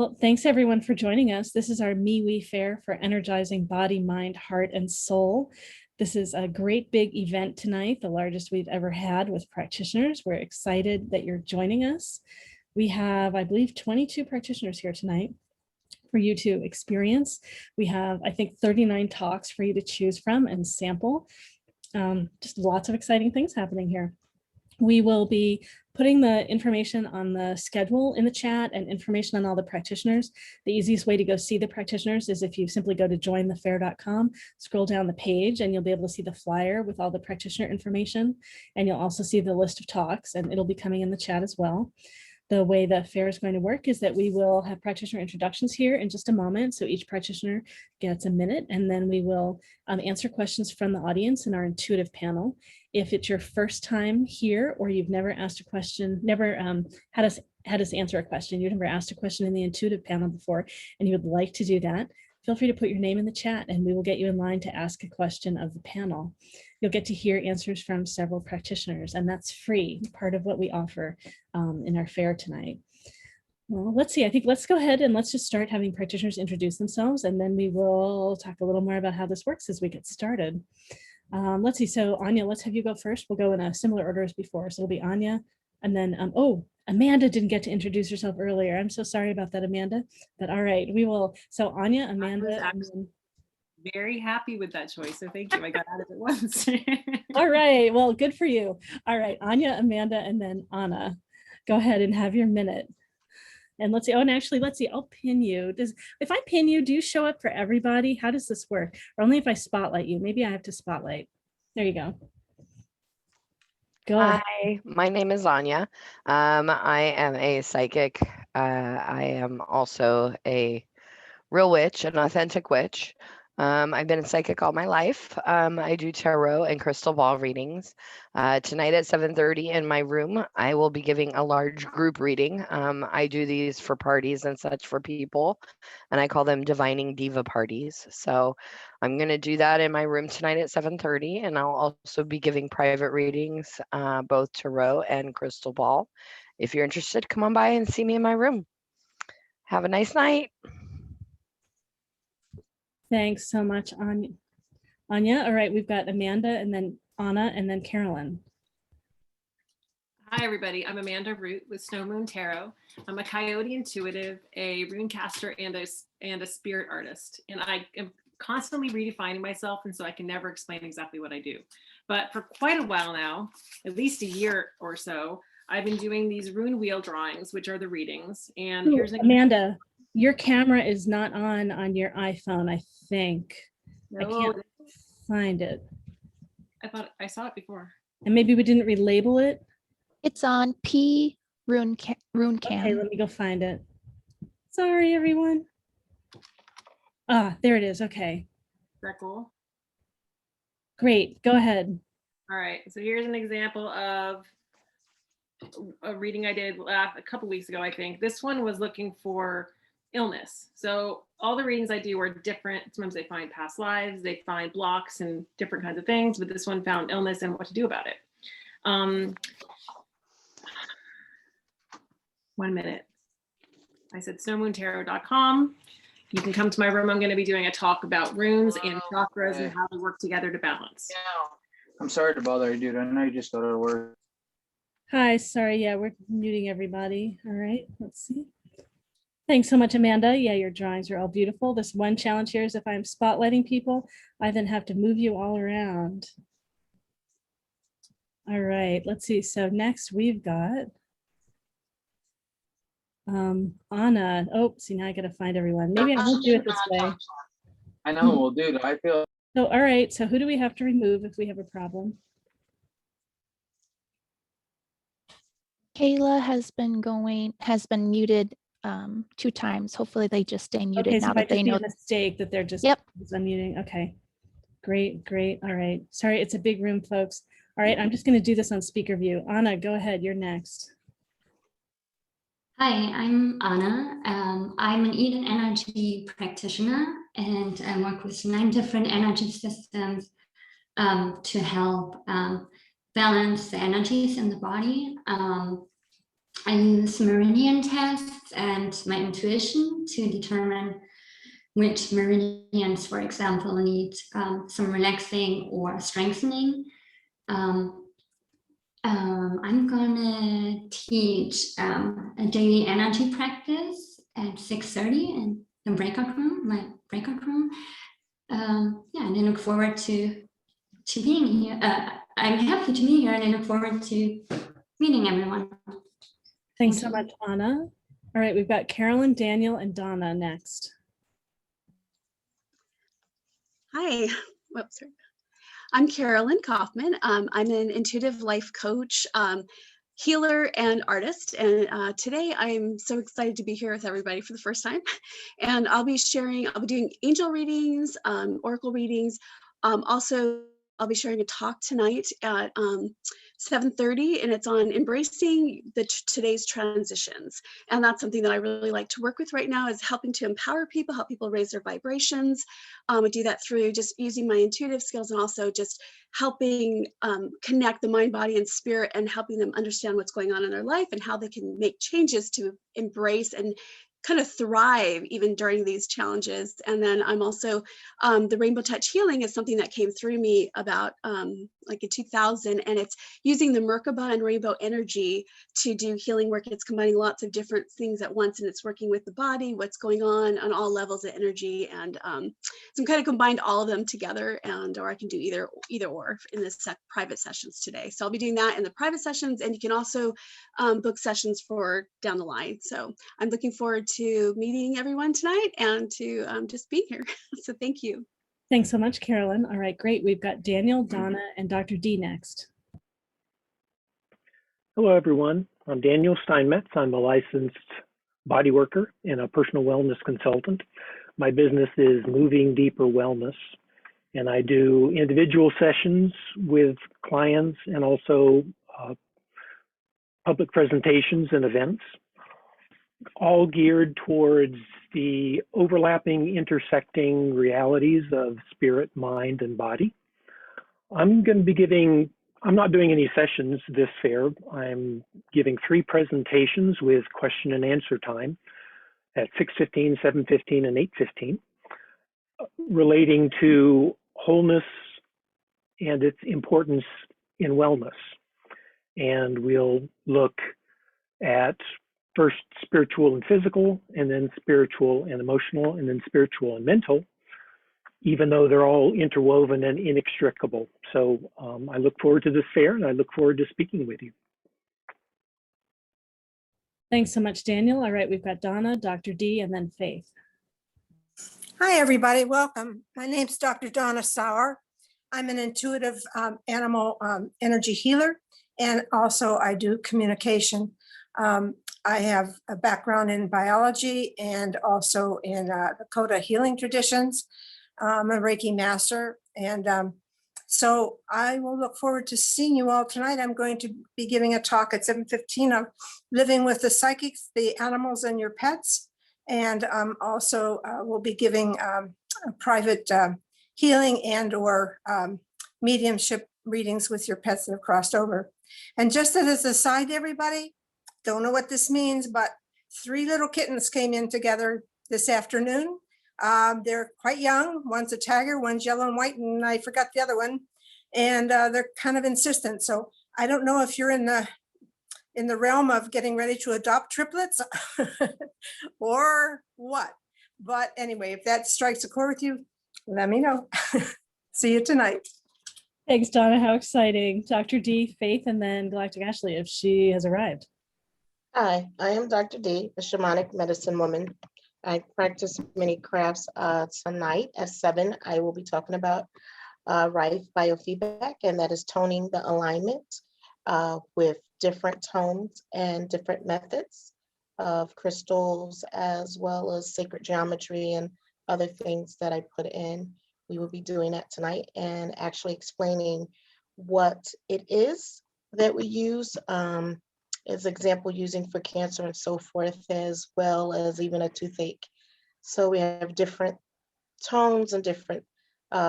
Well, thanks everyone for joining us. This is our MeWe Fair for energizing body, mind, heart, and soul. This is a great big event tonight, the largest we've ever had with practitioners. We're excited that you're joining us. We have, I believe, 22 practitioners here tonight for you to experience. We have, I think, 39 talks for you to choose from and sample. Just lots of exciting things happening here. We will be putting the information on the schedule in the chat and information on all the practitioners. The easiest way to go see the practitioners is if you simply go to jointhefair.com, scroll down the page, and you'll be able to see the flyer with all the practitioner information. And you'll also see the list of talks, and it'll be coming in the chat as well. The way the fair is going to work is that we will have practitioner introductions here in just a moment. So each practitioner gets a minute, and then we will answer questions from the audience in our intuitive panel. If it's your first time here, or you've never asked a question, never had us answer a question, you've never asked a question in the intuitive panel before, and you would like to do that, feel free to put your name in the chat and we will get you in line to ask a question of the panel. You'll get to hear answers from several practitioners, and that's free, part of what we offer in our fair tonight. Well, let's see, I think let's go ahead and let's just start having practitioners introduce themselves, and then we will talk a little more about how this works as we get started. Let's see, so Anya, let's have you go first. We'll go in a similar order as before. So it'll be Anya, and then, oh, Amanda didn't get to introduce herself earlier. I'm so sorry about that, Amanda, but all right, we will. So Anya, Amanda. Very happy with that choice, so thank you. I got out of it once. All right, well, good for you. All right, Anya, Amanda, and then Anna. Go ahead and have your minute. And let's see, oh, and actually, let's see, I'll pin you. If I pin you, do you show up for everybody? How does this work? Or only if I spotlight you? Maybe I have to spotlight. There you go. Go ahead. Hi, my name is Anya. I am a psychic. I am also a real witch, an authentic witch. I've been a psychic all my life. I do tarot and crystal ball readings. Tonight at 7:30 in my room, I will be giving a large group reading. I do these for parties and such for people, and I call them divining diva parties. So I'm going to do that in my room tonight at 7:30, and I'll also be giving private readings, both tarot and crystal ball. If you're interested, come on by and see me in my room. Have a nice night. Thanks so much, Anya. All right, we've got Amanda, and then Anna, and then Carolyn. Hi, everybody. I'm Amanda Root with Snow Moon Tarot. I'm a coyote intuitive, a rune caster, and a spirit artist. And I am constantly redefining myself, and so I can never explain exactly what I do. But for quite a while now, at least a year or so, I've been doing these rune wheel drawings, which are the readings. And Ooh, here's Amanda. Your camera is not on your iPhone, I think. No, I can't find it. I thought I saw it before. And maybe we didn't relabel it. It's on P Rune Cam. Okay, let me go find it. Sorry, everyone. Ah, there it is. Okay. Is that cool? Great. Go ahead. All right. So here's an example of a reading I did a couple weeks ago, I think. This one was looking for illness. So all the readings I do are different. Sometimes they find past lives, they find blocks and different kinds of things, but this one found illness and what to do about it. 1 minute. I said snowmoontarot.com. You can come to my room. I'm going to be doing a talk about runes and chakras and how they work together to balance. I'm sorry to bother you, dude. I know you just got out of work. Hi, sorry. Yeah, we're muting everybody. All right, let's see. Thanks so much, Amanda. Yeah, your drawings are all beautiful. This one challenge here is if I'm spotlighting people, I then have to move you all around. All right, let's see. So next we've got Anna. Oh, see, now I got to find everyone. Maybe I won't do it this way. I know, well, dude, I feel. So, all right, so who do we have to remove if we have a problem? Kayla has been muted 2 times. Hopefully they just stay muted Okay, now so that they know. A mistake that they're just unmuting. Okay, great. All right, sorry, it's a big room, folks. All right, I'm just going to do this on speaker view. Anna, go ahead. You're next. Hi, I'm Anna. I'm an Eden energy practitioner, and I work with 9 different energy systems to help balance the energies in the body. I use meridian tests and my intuition to determine which meridians, for example, need some relaxing or strengthening. I'm gonna teach a daily energy practice at 6:30 in the breakout room, my breakout room. Yeah, and I look forward to being here. I'm happy to be here, and I look forward to meeting everyone. Thanks Thank so you. much, Anna. All right, we've got Carolyn, Daniel, and Donna next. Hi, whoops, sorry. I'm Carolyn Kaufman. I'm an intuitive life coach, healer, and artist. And today I'm so excited to be here with everybody for the first time. And I'll be doing angel readings, oracle readings. Also, I'll be sharing a talk tonight at 7:30, and it's on embracing today's transitions. And that's something that I really like to work with right now, is helping to empower people, help people raise their vibrations. I do that through just using my intuitive skills, and also just helping connect the mind, body, and spirit, and helping them understand what's going on in their life and how they can make changes to embrace and kind of thrive even during these challenges. And then I'm also, the Rainbow Touch healing is something that came through me about like in 2000, and it's using the Merkaba and rainbow energy to do healing work. It's combining lots of different things at once, and it's working with the body, what's going on all levels of energy. And so I'm kind of combined all of them together, or I can do either or in this private sessions today. So I'll be doing that in the private sessions, and you can also book sessions for down the line. So I'm looking forward to meeting everyone tonight and to just being here. So thank you. Thanks so much, Carolyn. All right, great. We've got Daniel, Donna, and Dr. D next. Hello, everyone. I'm Daniel Steinmetz. I'm a licensed body worker and a personal wellness consultant. My business is Moving Deeper Wellness, and I do individual sessions with clients and also public presentations and events, all geared towards the overlapping, intersecting realities of spirit, mind, and body. I'm not doing any sessions this fair. I'm giving 3 presentations with question and answer time at 6:15, 7:15, and 8:15, relating to wholeness and its importance in wellness. And we'll look at first spiritual and physical, and then spiritual and emotional, and then spiritual and mental, even though they're all interwoven and inextricable. So I look forward to this fair, and I look forward to speaking with you. Thanks so much, Daniel. All right, we've got Donna, Dr. D, and then Faith. Hi, everybody. Welcome. My name's Dr. Donna Sauer. I'm an intuitive animal energy healer, and also I do communication. I have a background in biology and also in Lakota healing traditions. I'm a Reiki master, and so I will look forward to seeing you all tonight. I'm going to be giving a talk at 7:15 on living with the psychics, the animals, and your pets. And also we'll be giving a private healing and or mediumship readings with your pets that have crossed over. And just as a side, everybody, don't know what this means, but 3 little kittens came in together this afternoon. They're quite young. One's a tiger, one's yellow and white, and I forgot the other one. And they're kind of insistent. So I don't know if you're in the realm of getting ready to adopt triplets or what. But anyway, if that strikes a chord with you, let me know. See you tonight. Thanks, Donna. How exciting. Dr. D, Faith, and then Galactic Ashley, if she has arrived. Hi, I am Dr. D, a shamanic medicine woman. I practice many crafts. Tonight at 7, I will be talking about Rife Biofeedback, and that is toning the alignment with different tones and different methods of crystals, as well as sacred geometry and other things that I put in. We will be doing that tonight and actually explaining what it is that we use. As example, using for cancer and so forth, as well as even a toothache. So we have different tones and different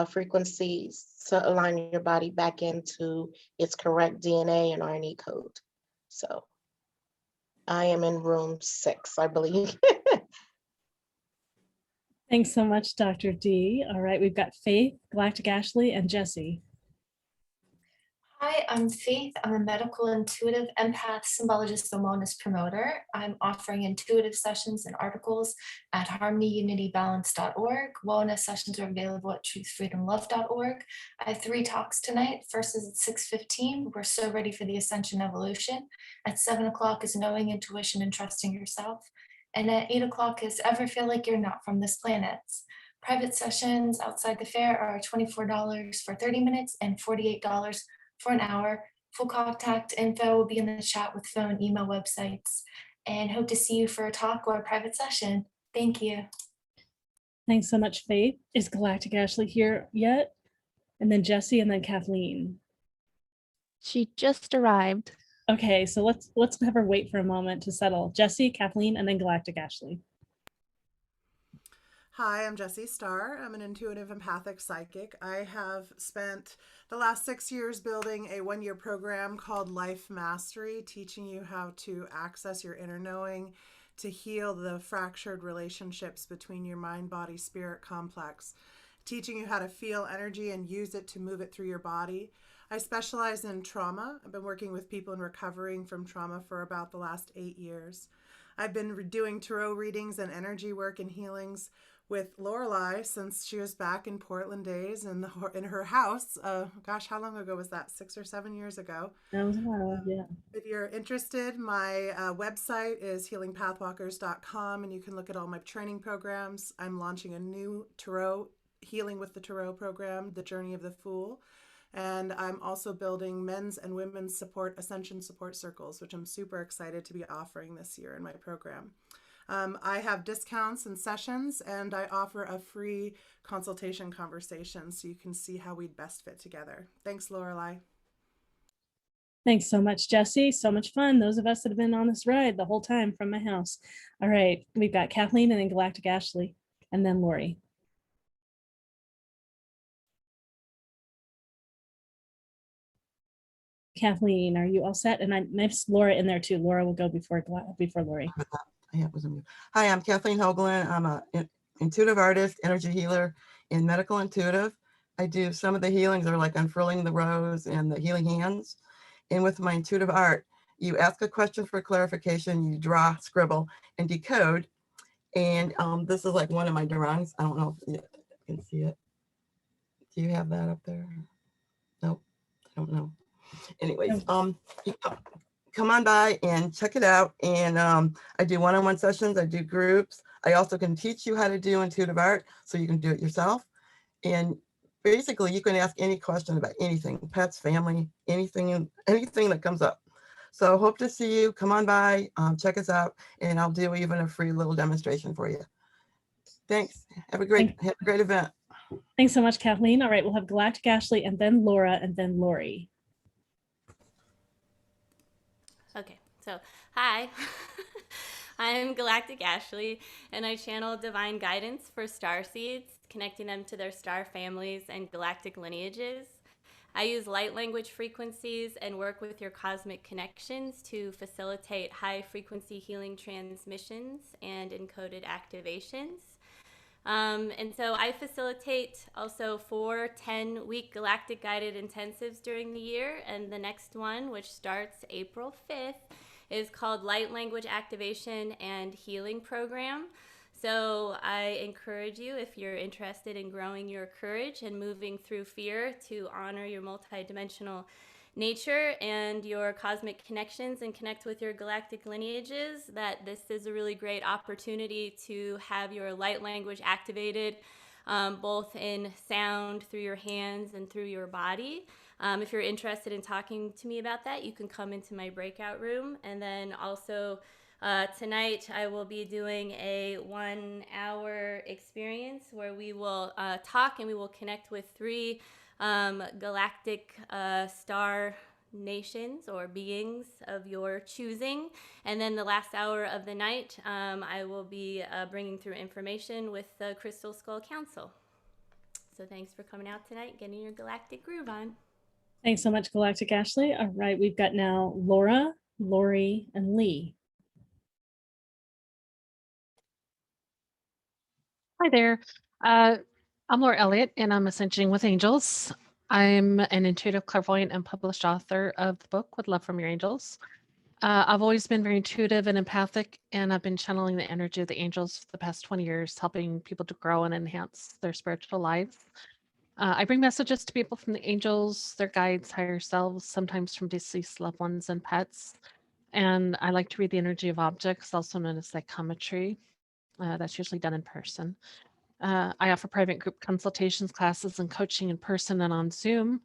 frequencies to align your body back into its correct DNA and RNA code. So I am in room 6, I believe. Thanks so much, Dr. D. All right, we've got Faith, Galactic Ashley, and Jessie. Hi, I'm Faith. I'm a medical intuitive empath, symbologist, and wellness promoter. I'm offering intuitive sessions and articles at harmonyunitybalance.org. Wellness sessions are available at truthfreedomlove.org. I have 3 talks tonight. First is at 6:15. We're so ready for the Ascension evolution. At 7 o'clock is knowing intuition and trusting yourself. And at 8 o'clock is ever feel like you're not from this planet. Private sessions outside the fair are $24 for 30 minutes and $48 for an hour. Full contact info will be in the chat with phone, email, websites, and hope to see you for a talk or a private session. Thank you. Thanks so much, Faith. Is Galactic Ashley here yet? And then Jessie, and then Kathleen. She just arrived. Okay, so let's have her wait for a moment to settle. Jessie, Kathleen, and then Galactic Ashley. Hi, I'm Jessie Starr. I'm an intuitive empathic psychic. I have spent the last 6 years building a 1-year program called Life Mastery, teaching you how to access your inner knowing, to heal the fractured relationships between your mind, body, spirit complex, teaching you how to feel energy and use it to move it through your body. I specialize in trauma. I've been working with people in recovering from trauma for about the last 8 years. I've been doing tarot readings and energy work and healings with Laureli since she was back in Portland days in her house. Gosh, how long ago was that? 6 or 7 years ago. That was a while, yeah. If you're interested, my website is healingpathwalkers.com, and you can look at all my training programs. I'm launching a new tarot, Healing with the Tarot program, The Journey of the Fool. And I'm also building men's and women's support, Ascension support circles, which I'm super excited to be offering this year in my program. I have discounts and sessions, and I offer a free consultation conversation so you can see how we'd best fit together. Thanks, Laureli. Thanks so much, Jessie. So much fun. Those of us that have been on this ride the whole time from my house. All right, we've got Kathleen and then Galactic Ashley, and then Laurie. Kathleen, are you all set? And I missed Laura in there too. Laura will go before Laurie. Hi, I'm Kathleen Hoagland. I'm an intuitive artist, energy healer, and medical intuitive. I do some of the healings are like unfurling the rose and the healing hands. And with my intuitive art, you ask a question for clarification, you draw, scribble, and decode. And this is like one of my drawings. I don't know if you can see it. Do you have that up there? Nope, I don't know. Anyways, come on by and check it out. And I do one-on-one sessions, I do groups. I also can teach you how to do intuitive art so you can do it yourself. And basically you can ask any question about anything, pets, family, anything that comes up. So hope to see you. Come on by, check us out, and I'll do even a free little demonstration for you. Thanks. Have a great event. Thanks so much, Kathleen. All right, we'll have Galactic Ashley and then Laura and then Laurie. Okay, so hi, I'm Galactic Ashley, and I channel divine guidance for star seeds, connecting them to their star families and galactic lineages. I use light language frequencies and work with your cosmic connections to facilitate high frequency healing transmissions and encoded activations. And so I facilitate also 4 10-week galactic guided intensives during the year, and the next one, which starts April 5th, is called Light Language Activation and Healing Program. So I encourage you, if you're interested in growing your courage and moving through fear, to honor your multidimensional nature and your cosmic connections and connect with your galactic lineages, that this is a really great opportunity to have your light language activated, both in sound, through your hands, and through your body. If you're interested in talking to me about that, you can come into my breakout room. And then also tonight I will be doing a 1-hour experience where we will talk and we will connect with 3 galactic star nations or beings of your choosing. And then the last hour of the night, I will be bringing through information with the Crystal Skull Council. So thanks for coming out tonight, getting your galactic groove on. Thanks so much, Galactic Ashley. All right, we've got now Laura, Laurie, and Lee. Hi there. I'm Laura Elliott, and I'm Ascension with Angels. I'm an intuitive clairvoyant and published author of the book With Love from Your Angels. I've always been very intuitive and empathic, and I've been channeling the energy of the angels for the past 20 years, helping people to grow and enhance their spiritual lives. I bring messages to people from the angels, their guides, higher selves, sometimes from deceased loved ones and pets. And I like to read the energy of objects, also known as psychometry. That's usually done in person. I offer private group consultations, classes, and coaching in person and on Zoom.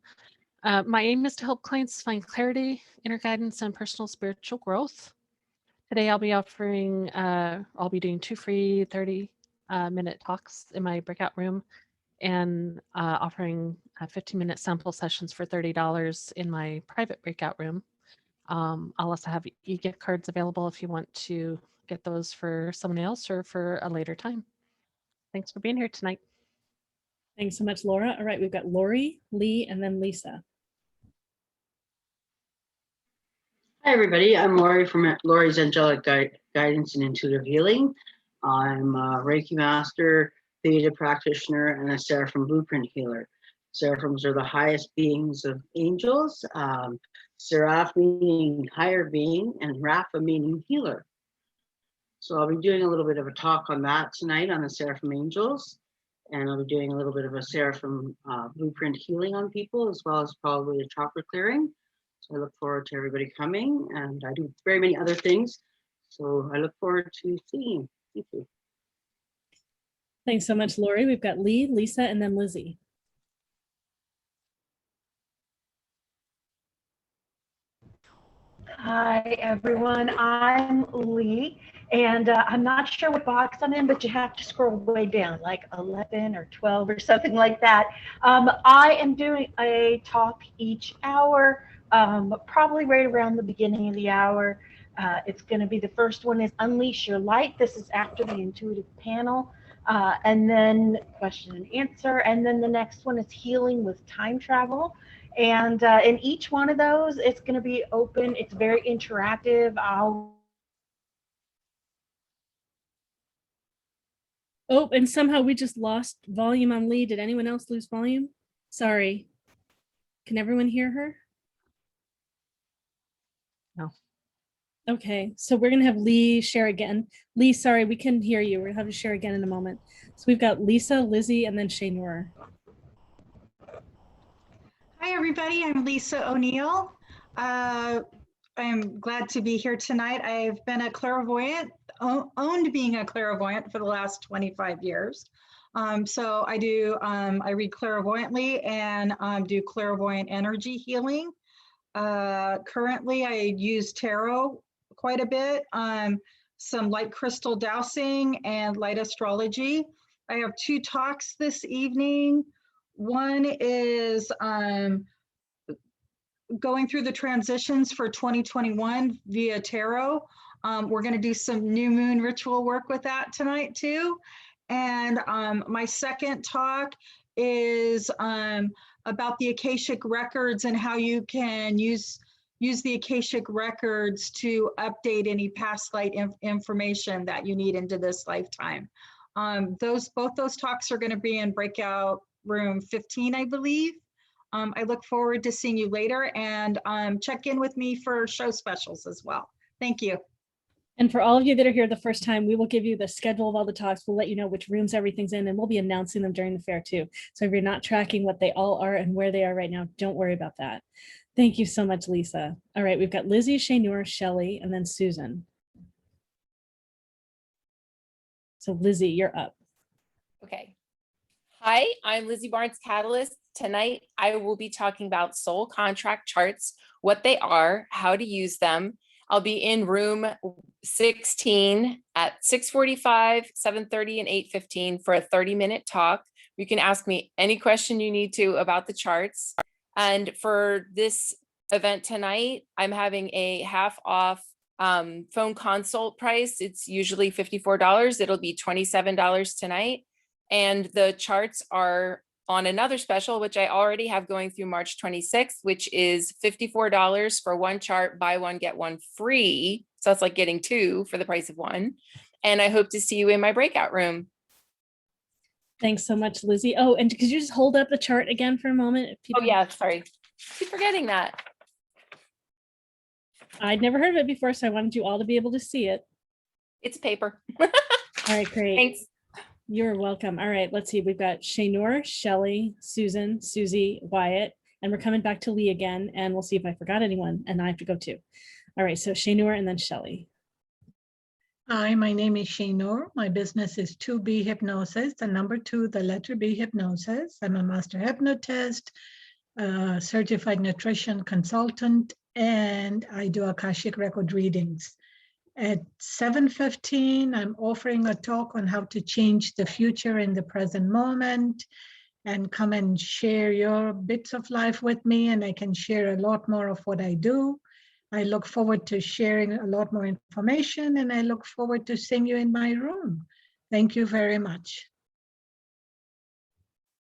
My aim is to help clients find clarity, inner guidance, and personal spiritual growth. Today, I'll be doing 2 free 30-minute talks in my breakout room and offering 15-minute sample sessions for $30 in my private breakout room. I'll also have e-gift cards available if you want to get those for someone else or for a later time. Thanks for being here tonight. Thanks so much, Laura. All right, we've got Laurie, Lee, and then Lisa. Hi, everybody. I'm Laurie from Laurie's Angelic Guidance and Intuitive Healing. I'm a Reiki Master, Theta practitioner, and a Seraphim Blueprint healer. Seraphims are the highest beings of angels. Seraph meaning higher being, and Rapha meaning healer. So I'll be doing a little bit of a talk on that tonight on the Seraphim Angels. And I'll be doing a little bit of a Seraphim Blueprint healing on people, as well as probably a chakra clearing. So I look forward to everybody coming, and I do very many other things. So I look forward to seeing. Thank you. Thanks so much, Laurie. We've got Lee, Lisa, and then Lizzie. Hi, everyone. I'm Lee, and I'm not sure what box I'm in, but you have to scroll way down, like 11 or 12 or something like that. I am doing a talk each hour, probably right around the beginning of the hour. It's going to be, the first one is Unleash Your Light. This is after the intuitive panel, and then question and answer, and then the next one is Healing with Time Travel. And in each one of those, it's going to be open. It's very interactive. Oh, and somehow we just lost volume on Lee. Did anyone else lose volume? Sorry. Can everyone hear her? No. Okay, so we're going to have Lee share again. Lee, sorry, we couldn't hear you. We're going to have to share again in a moment. So we've got Lisa, Lizzie, and then Shaynor. Hi, everybody. I'm Lisa O'Neill. I'm glad to be here tonight. I've been a clairvoyant, owned being a clairvoyant for the last 25 years. So I read clairvoyantly and do clairvoyant energy healing. Currently, I use tarot quite a bit, some light crystal dowsing and light astrology. I have 2 talks this evening. One is going through the transitions for 2021 via tarot. We're going to do some new moon ritual work with that tonight too. And my second talk is about the Akashic records and how you can use the Akashic records to update any past life information that you need into this lifetime. Both those talks are going to be in Breakout Room 15, I believe. I look forward to seeing you later, and check in with me for show specials as well. Thank you. And for all of you that are here the first time, we will give you the schedule of all the talks. We'll let you know which rooms everything's in, and we'll be announcing them during the fair too. So if you're not tracking what they all are and where they are right now, don't worry about that. Thank you so much, Lisa. All right, we've got Lizzie, Shaynor, Shelley, and then Susan. So Lizzie, you're up. Okay. Hi, I'm Lizzie Barnes Catalyst. Tonight, I will be talking about soul contract charts, what they are, how to use them. I'll be in room 16 at 6:45, 7:30, and 8:15 for a 30-minute talk. You can ask me any question you need to about the charts. And for this event tonight, I'm having a half off phone consult price. It's usually $54. It'll be $27 tonight. And the charts are on another special, which I already have going through March 26th, which is $54 for one chart, buy one, get one free. So it's like getting 2 for the price of 1. And I hope to see you in my breakout room. Thanks so much, Lizzie. Oh, and could you just hold up the chart again for a moment? If Oh people... yeah, sorry. Keep forgetting that. I'd never heard of it before, so I wanted you all to be able to see it. It's paper. All right, great. Thanks. You're welcome. All right, let's see. We've got Shaynor, Shelley, Susan, Susie, Wyatt, and we're coming back to Lee again, and we'll see if I forgot anyone, and I have to go too. All right, so Shaynor and then Shelley. Hi, my name is Shaynor. My business is 2B Hypnosis, the number 2, the letter B Hypnosis. I'm a master hypnotist, certified nutrition consultant, and I do Akashic record readings. At 7:15, I'm offering a talk on how to change the future in the present moment, and come and share your bits of life with me, and I can share a lot more of what I do. I look forward to sharing a lot more information, and I look forward to seeing you in my room. Thank you very much.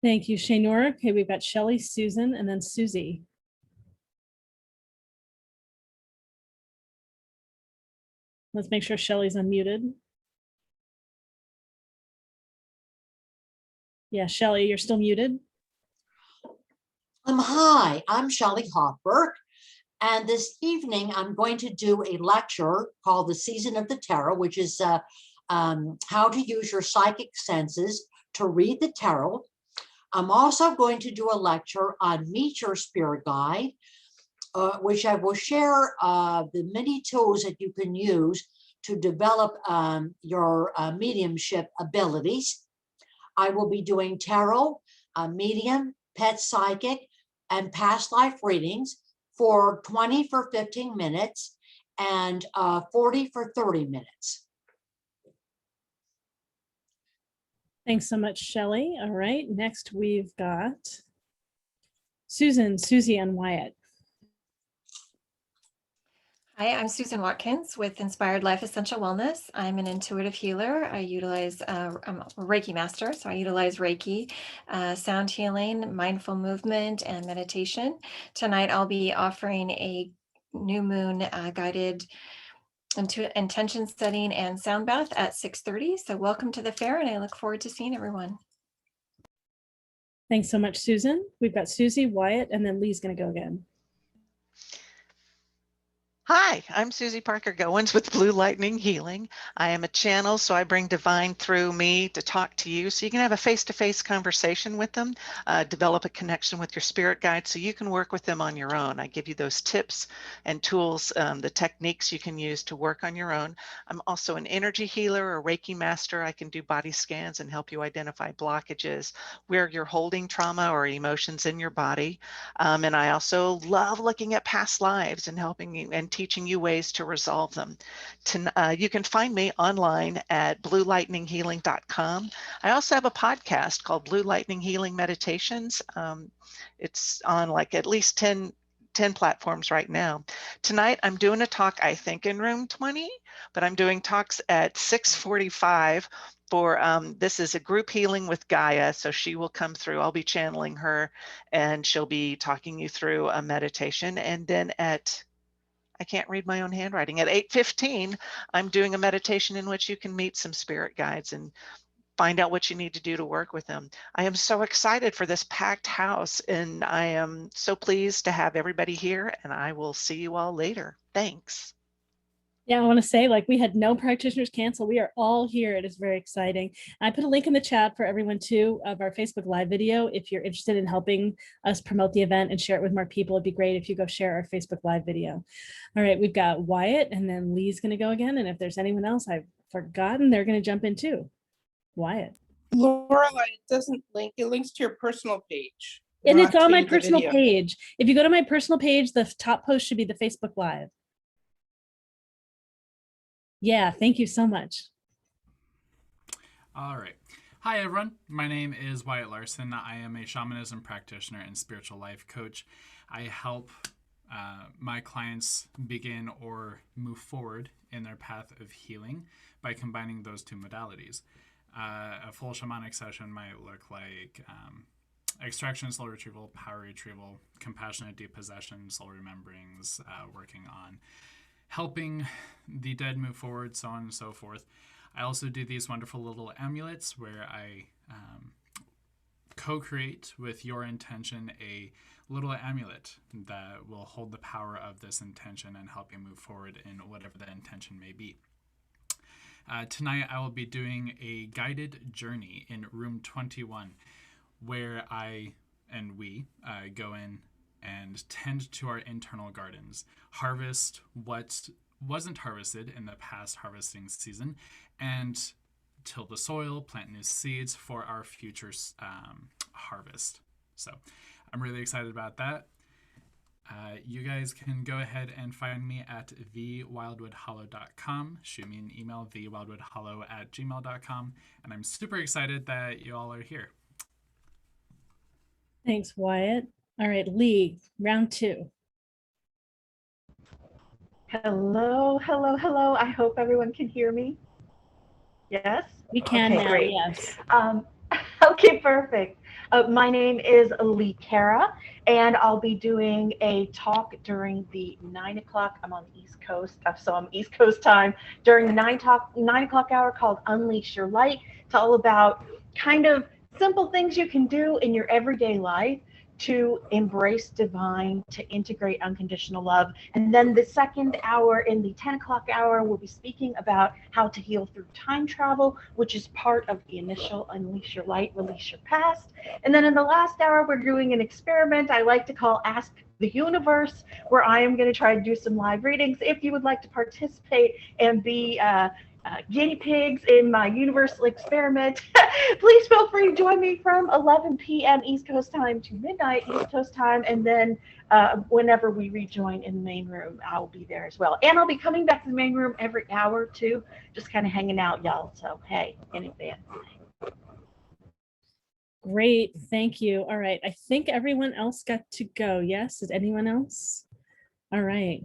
Thank you, Shaynor. Okay, we've got Shelley, Susan, and then Susie. Let's make sure Shelley's unmuted. Yeah, Shelley, you're still muted. Hi, I'm Shelley Hoffberg, and this evening I'm going to do a lecture called The Season of the Tarot, which is how to use your psychic senses to read the tarot. I'm also going to do a lecture on Meet Your Spirit Guide, which I will share the many tools that you can use to develop your mediumship abilities. I will be doing tarot, medium, pet psychic, and past life readings for 20 for 15 minutes and 40 for 30 minutes. Thanks so much, Shelley. All right, next we've got Susan, Susie, and Wyatt. Hi, I'm Susan Watkins with Inspired Life Essential Wellness. I'm an intuitive healer. I utilize, I'm a Reiki master, so I utilize Reiki, sound healing, mindful movement, and meditation. Tonight, I'll be offering a new moon guided intention setting and sound bath at 6:30. So welcome to the fair, and I look forward to seeing everyone. Thanks so much, Susan. We've got Susie, Wyatt, and then Lee's going to go again. Hi, I'm Susie Parker Goins with Blue Lightning Healing. I am a channel, so I bring divine through me to talk to you so you can have a face-to-face conversation with them, develop a connection with your spirit guide so you can work with them on your own. I give you those tips and tools, the techniques you can use to work on your own. I'm also an energy healer, a Reiki master. I can do body scans and help you identify blockages, where you're holding trauma or emotions in your body. And I also love looking at past lives and helping you and teaching you ways to resolve them. You can find me online at bluelightninghealing.com. I also have a podcast called Blue Lightning Healing Meditations. It's on like at least 10 platforms right now. Tonight, I'm doing a talk, I think, in room 20, but I'm doing talks at 6:45 for, this is a group healing with Gaia. So she will come through, I'll be channeling her and she'll be talking you through a meditation. And then at, I can't read my own handwriting, at 8:15, I'm doing a meditation in which you can meet some spirit guides and find out what you need to do to work with them. I am so excited for this packed house, and I am so pleased to have everybody here, and I will see you all later. Thanks. Yeah, I want to say, like, we had no practitioners cancel. We are all here. It is very exciting. I put a link in the chat for everyone too of our Facebook Live video. If you're interested in helping us promote the event and share it with more people, it'd be great if you go share our Facebook Live video. All right, we've got Wyatt, and then Lee's going to go again. And if there's anyone else I've forgotten, they're going to jump in too. Wyatt. Laureli, it doesn't link. It links to your personal page. And it's on my to the personal video. page. If you go to my personal page, the top post should be the Facebook Live. Yeah, thank you so much. All right. Hi, everyone. My name is Wyatt Larson. I am a shamanism practitioner and spiritual life coach. I help my clients begin or move forward in their path of healing by combining those two modalities. A full shamanic session might look like extraction, soul retrieval, power retrieval, compassionate depossession, soul rememberings, working on helping the dead move forward, so on and so forth. I also do these wonderful little amulets where I co-create with your intention a little amulet that will hold the power of this intention and help you move forward in whatever the intention may be. Tonight I will be doing a guided journey in room 21 where I and we go in and tend to our internal gardens, harvest what wasn't harvested in the past harvesting season, and till the soil, plant new seeds for our future harvest. So I'm really excited about that. You guys can go ahead and find me at thewildwoodhollow.com. Shoot me an email, thewildwoodhollow@gmail.com. And I'm super excited that you all are here. Thanks, Wyatt. All right, Lee, round 2. Hello, hello, hello. I hope everyone can hear me. Yes? We can okay, now, great. yes. Okay, perfect. My name is Lee Cara, and I'll be doing a talk during the 9 o'clock. I'm on the East Coast, so I'm East Coast time, during the 9 o'clock hour called Unleash Your Light. It's all about kind of simple things you can do in your everyday life to embrace divine, to integrate unconditional love. And then the second hour, in the 10 o'clock hour, we'll be speaking about how to heal through time travel, which is part of the initial Unleash Your Light, Release Your Past. And then in the last hour, we're doing an experiment I like to call Ask the Universe, where I am going to try to do some live readings. If you would like to participate and be guinea pigs in my universal experiment, please feel free to join me from 11 p.m. East Coast time to midnight East Coast time, and then whenever we rejoin in the main room, I'll be there as well. And I'll be coming back to the main room every hour too, just kind of hanging out, y'all. So hey, in advance. Great, thank you. All right, I think everyone else got to go. Yes, is anyone else? All right.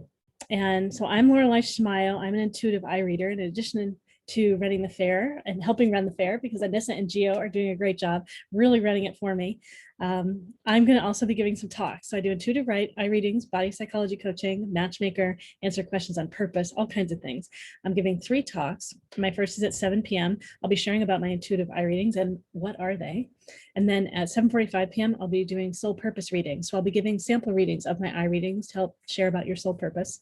And so I'm Laureli Shimayo. I'm an intuitive eye reader, in addition to running the fair and helping run the fair, because Anissa and Gio are doing a great job really running it for me. I'm going to also be giving some talks. So I do intuitive eye readings, body psychology coaching, matchmaker, answer questions on purpose, all kinds of things. I'm giving 3 talks. My first is at 7 p.m. I'll be sharing about my intuitive eye readings and what are they. And then at 7:45 p.m. I'll be doing soul purpose readings. So I'll be giving sample readings of my eye readings to help share about your soul purpose.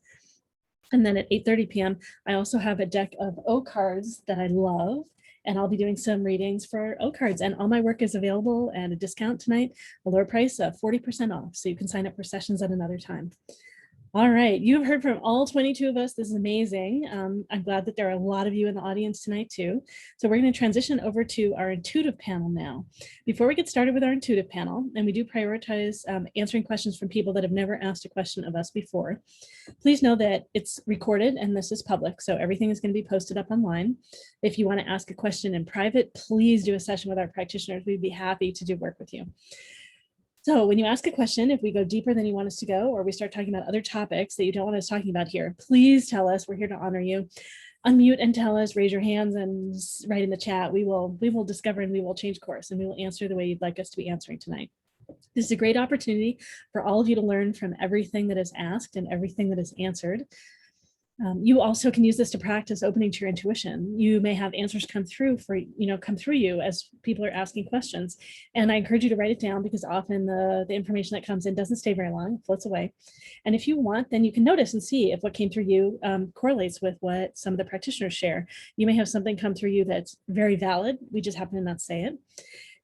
And then at 8:30 p.m. I also have a deck of O cards that I love, and I'll be doing some readings for O cards, and all my work is available at a discount tonight, a lower price of 40% off. So you can sign up for sessions at another time. All right, you've heard from all 22 of us. This is amazing. I'm glad that there are a lot of you in the audience tonight too. So we're going to transition over to our intuitive panel now. Before we get started with our intuitive panel, and we do prioritize answering questions from people that have never asked a question of us before, please know that it's recorded and this is public. So everything is going to be posted up online. If you want to ask a question in private, please do a session with our practitioners. We'd be happy to do work with you. So when you ask a question, if we go deeper than you want us to go, or we start talking about other topics that you don't want us talking about here, please tell us. We're here to honor you. Unmute and tell us, raise your hands and write in the chat. We will discover and we will change course, and we will answer the way you'd like us to be answering tonight. This is a great opportunity for all of you to learn from everything that is asked and everything that is answered. You also can use this to practice opening to your intuition. You may have answers come through you as people are asking questions. And I encourage you to write it down, because often the information that comes in doesn't stay very long, it floats away. And if you want, then you can notice and see if what came through you correlates with what some of the practitioners share. You may have something come through you that's very valid. We just happen to not say it.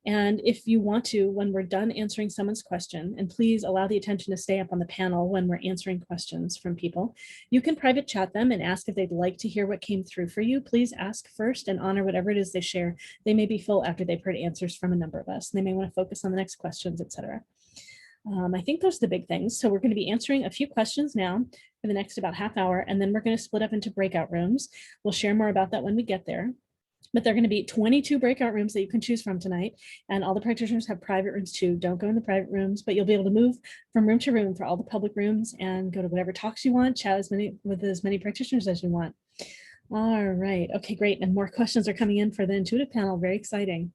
And if you want to, when we're done answering someone's question, and please allow the attention to stay up on the panel when we're answering questions from people, you can private chat them and ask if they'd like to hear what came through for you. Please ask first and honor whatever it is they share. They may be full after they've heard answers from a number of us. They may want to focus on the next questions, etc. I think those are the big things. So we're going to be answering a few questions now for the next about half hour, and then we're going to split up into breakout rooms. We'll share more about that when we get there. But there are going to be 22 breakout rooms that you can choose from tonight. And all the practitioners have private rooms too. Don't go in the private rooms, but you'll be able to move from room to room for all the public rooms and go to whatever talks you want, chat with as many practitioners as you want. All right. Okay, great. And more questions are coming in for the intuitive panel. Very exciting.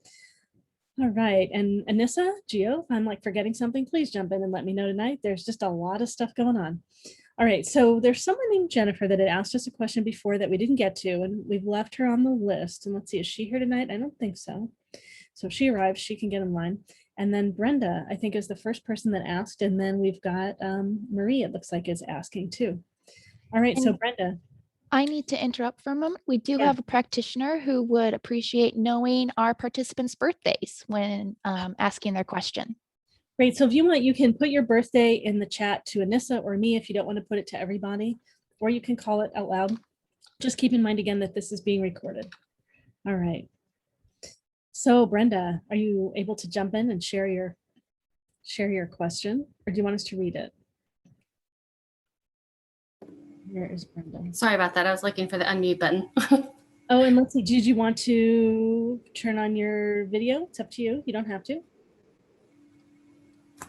All right. And Anissa, Gio, if I'm forgetting something, please jump in and let me know tonight. There's just a lot of stuff going on. All right, so there's someone named Jennifer that had asked us a question before that we didn't get to, and we've left her on the list. And let's see, is she here tonight? I don't think so. So if she arrives, she can get in line. And then Brenda, I think, is the first person that asked. And then we've got Marie, it looks like, is asking too. All right, so And Brenda. I need to interrupt for a moment. We do Yeah. have a practitioner who would appreciate knowing our participants' birthdays when asking their question. Great, so if you want, you can put your birthday in the chat to Anissa or me if you don't want to put it to everybody, or you can call it out loud. Just keep in mind again that this is being recorded. All right. So Brenda, are you able to jump in and share your question, or do you want us to read it? Where is Brenda? Sorry about that. I was looking for the unmute button. Oh, and let's see, did you want to turn on your video? It's up to you. You don't have to.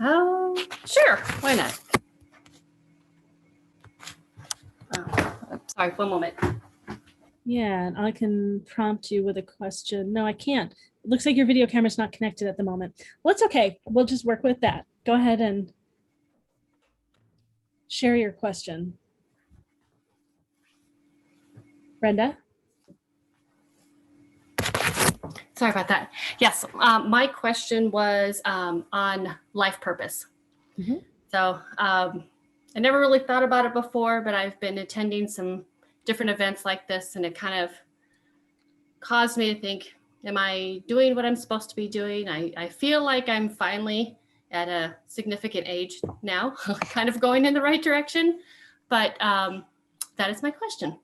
Oh, sure. Why not? Oh, sorry, one moment. Yeah, and I can prompt you with a question. No, I can't. It looks like your video camera's not connected at the moment. Well, it's okay. We'll just work with that. Go ahead and share your question. Brenda? Sorry about that. Yes, my question was on life purpose. Mhm. So I never really thought about it before, but I've been attending some different events like this, and it kind of caused me to think, am I doing what I'm supposed to be doing? I feel like I'm finally at a significant age now, kind of going in the right direction, but that is my question.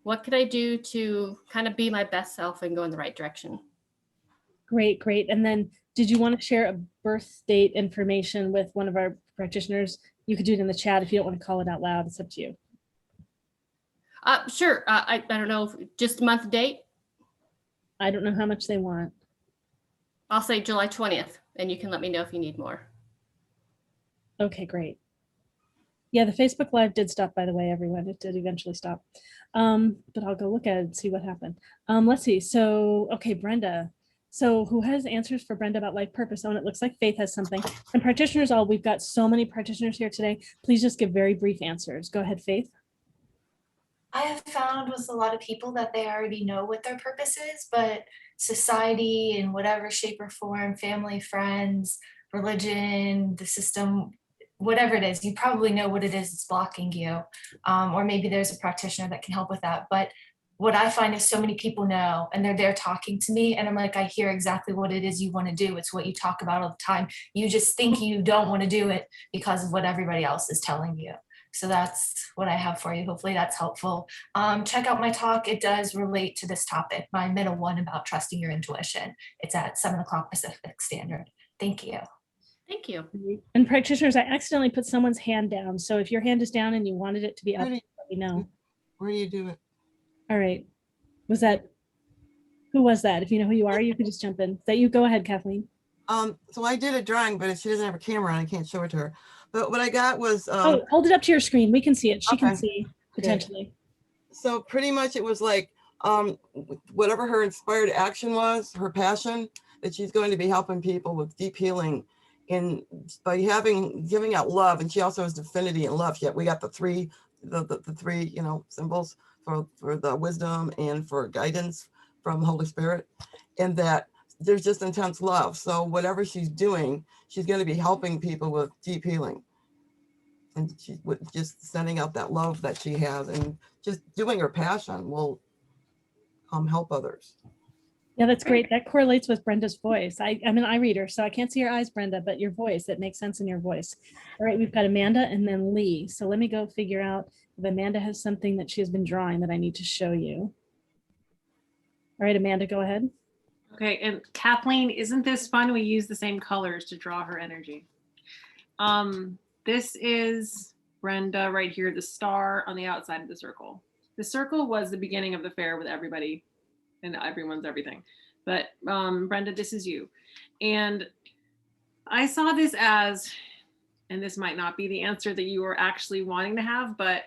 What could I do to kind of be my best self and go in the right direction? Great, great. And then did you want to share a birth date information with one of our practitioners? You could do it in the chat if you don't want to call it out loud. It's up to you. Sure. I don't know, just month, date? I don't know how much they want. I'll say July 20th, and you can let me know if you need more. Okay, great. Yeah, the Facebook Live did stop, by the way, everyone. It did eventually stop. But I'll go look at it and see what happened. Let's see. So, okay, Brenda. So who has answers for Brenda about life purpose? Oh, and it looks like Faith has something. And practitioners, we've got so many practitioners here today. Please just give very brief answers. Go ahead, Faith. I have found with a lot of people that they already know what their purpose is, but society in whatever shape or form, family, friends, religion, the system, whatever it is, you probably know what it is that's blocking you. Or maybe there's a practitioner that can help with that. But what I find is so many people know, and they're there talking to me, and I'm like, I hear exactly what it is you want to do. It's what you talk about all the time. You just think you don't want to do it because of what everybody else is telling you. So that's what I have for you. Hopefully that's helpful. Check out my talk. It does relate to this topic, my middle one about trusting your intuition. It's at 7 o'clock Pacific Standard. Thank you. Thank you. And practitioners, I accidentally put someone's hand down. So if your hand is down and you wanted it to be up, let me know. Where do you do it? All right. Was that, who was that? If you know who you are, you could just jump in. That you, go ahead, Kathleen. So I did a drawing, but she doesn't have a camera and I can't show it to her. But what I got was oh, hold it up to your screen. We can see it. She okay. can see potentially. Okay. So pretty much it was like whatever her inspired action was, her passion, that she's going to be helping people with deep healing in by giving out love. And she also has divinity and love. Yet we got the three symbols for the wisdom and for guidance from the Holy Spirit, and that there's just intense love. So whatever she's doing, she's going to be helping people with deep healing. And she's just sending out that love that she has, and just doing her passion will help others. Yeah, that's great. That correlates with Brenda's voice. I'm an eye reader, so I can't see your eyes, Brenda, but your voice, it makes sense in your voice. All right, we've got Amanda and then Lee. So let me go figure out if Amanda has something that she has been drawing that I need to show you. All right, Amanda, go ahead. Okay, and Kathleen, isn't this fun? We use the same colors to draw her energy. This is Brenda right here, the star on the outside of the circle. The circle was the beginning of the fair with everybody and everyone's everything. But Brenda, this is you. And I saw this as, and this might not be the answer that you are actually wanting to have, but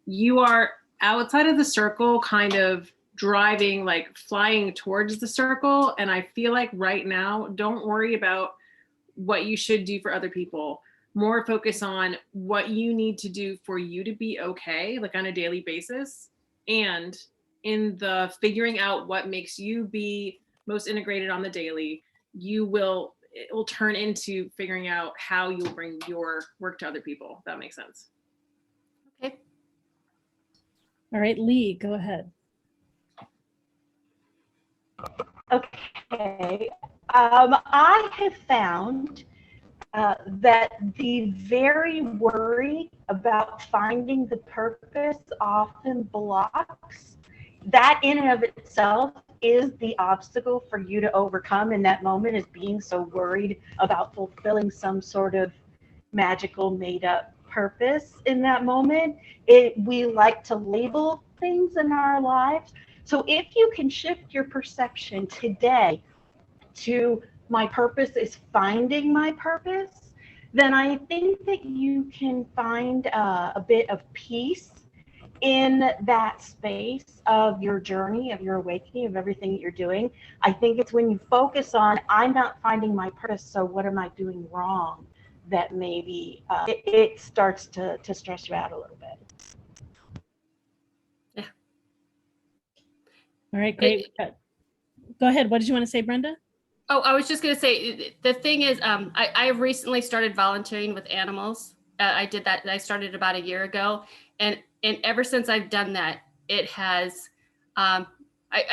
you are outside of the circle, kind of driving, like flying towards the circle. And I feel like right now, don't worry about what you should do for other people. more focus on what you need to do for you to be okay, like on a daily basis. And in the figuring out what makes you be most integrated on the daily, it will turn into figuring out how you'll bring your work to other people, if that makes sense. Okay. All right, Lee, go ahead. Okay. I have found that the very worry about finding the purpose often blocks. That in and of itself is the obstacle for you to overcome in that moment, is being so worried about fulfilling some sort of magical made up purpose in that moment. We like to label things in our lives. So if you can shift your perception today to my purpose is finding my purpose, then I think that you can find a bit of peace in that space of your journey, of your awakening, of everything that you're doing. I think it's when you focus on, I'm not finding my purpose, so what am I doing wrong, that maybe it starts to stress you out a little bit. Yeah. All right, great. Go ahead. What did you want to say, Brenda? Oh, I was just going to say, the thing is, I recently started volunteering with animals. I did that. I started about a year ago. And ever since I've done that, it has, I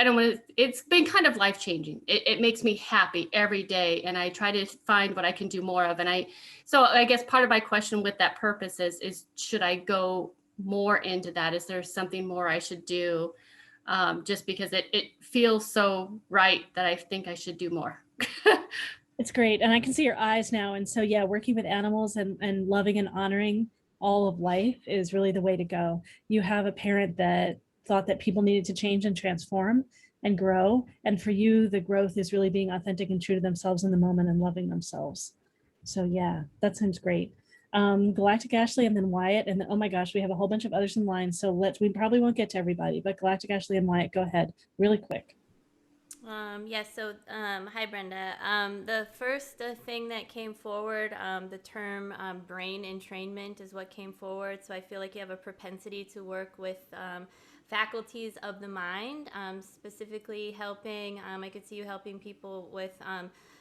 don't want to, it's been kind of life-changing. It makes me happy every day. And I try to find what I can do more of. So I guess part of my question with that purpose is should I go more into that? Is there something more I should do? Just because it feels so right that I think I should do more. It's great. And I can see your eyes now. And so, yeah, working with animals and loving and honoring all of life is really the way to go. You have a parent that thought that people needed to change and transform and grow. And for you, the growth is really being authentic and true to themselves in the moment and loving themselves. So yeah, that sounds great. Galactic Ashley and then Wyatt, and then, oh my gosh, we have a whole bunch of others in line. So we probably won't get to everybody, but Galactic Ashley and Wyatt, go ahead really quick. Hi, Brenda. The first thing that came forward, the term brain entrainment is what came forward. So I feel like you have a propensity to work with faculties of the mind, specifically helping, I could see you helping people with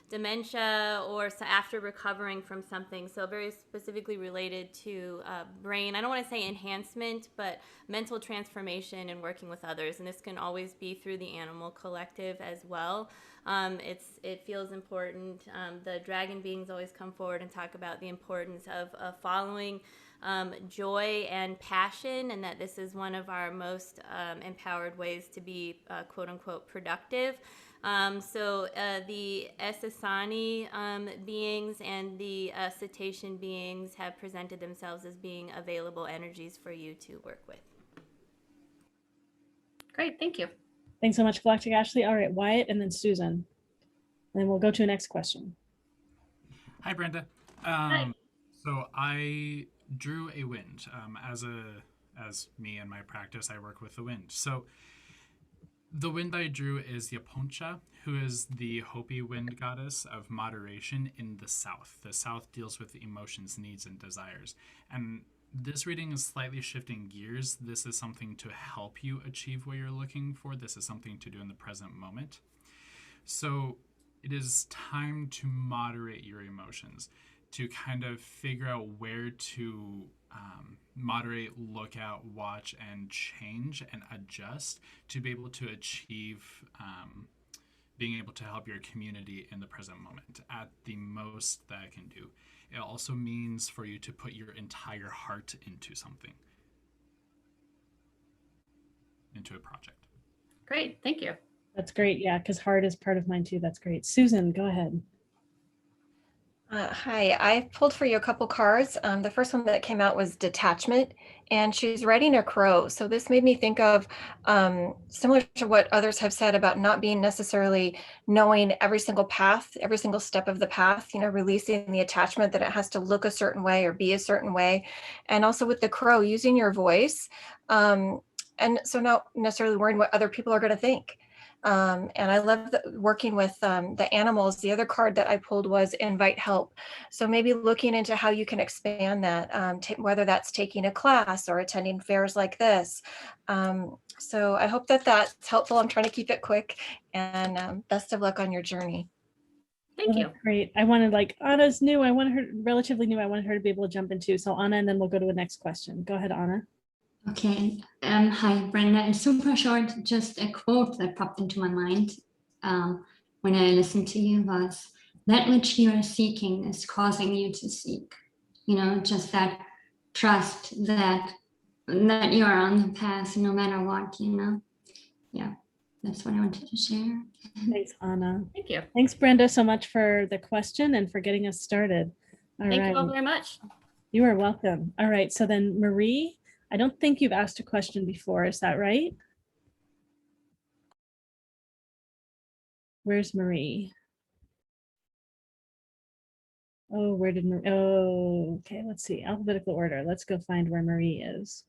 dementia or after recovering from something. So very specifically related to brain. I don't want to say enhancement, but mental transformation and working with others. And this can always be through the animal collective as well. It feels important. The dragon beings always come forward and talk about the importance of following joy and passion, and that this is one of our most empowered ways to be quote unquote productive. So the Esasani beings and the cetacean beings have presented themselves as being available energies for you to work with. Great, thank you. Thanks so much, Galactic Ashley. All right, Wyatt and then Susan. And then we'll go to the next question. Hi, Brenda. Hi. So I drew a wind. As me and my practice, I work with the wind. So the wind I drew is Yaponcha, who is the Hopi wind goddess of moderation in the South. The South deals with emotions, needs, and desires. And this reading is slightly shifting gears. This is something to help you achieve what you're looking for. This is something to do in the present moment. So it is time to moderate your emotions, to kind of figure out where to moderate, look out, watch, and change and adjust to be able to achieve being able to help your community in the present moment at the most that I can do. It also means for you to put your entire heart into something, into a project. Great, thank you. That's great. Yeah, because heart is part of mine too. That's great. Susan, go ahead. Hi, I pulled for you a couple cards. The first one that came out was detachment, and she's riding a crow. So this made me think of similar to what others have said about not being necessarily knowing every single path, every single step of the path, releasing the attachment that it has to look a certain way or be a certain way. And also with the crow, using your voice. And so not necessarily worrying what other people are going to think. And I love working with the animals. The other card that I pulled was invite help. So maybe looking into how you can expand that, whether that's taking a class or attending fairs like this. So I hope that that's helpful. I'm trying to keep it quick, and best of luck on your journey. Thank you. Great. I wanted, like, Anna's new. I wanted her relatively new. I wanted her to be able to jump in too. So Anna, and then we'll go to the next question. Go ahead, Anna. Okay. Hi, Brenda. It's super short. Just a quote that popped into my mind when I listened to you was, "That which you are seeking is causing you to seek." You know, just that trust that you are on the path no matter what. You know. Yeah, that's what I wanted to share. Thanks, Anna. Thank you. Thanks, Brenda, so much for the question and for getting us started. All Thank right. you all very much. You are welcome. All right. So then, Marie, I don't think you've asked a question before. Is that right? Where's Marie? Oh, where did Marie? Oh, okay. Let's see. Alphabetical order. Let's go find where Marie is.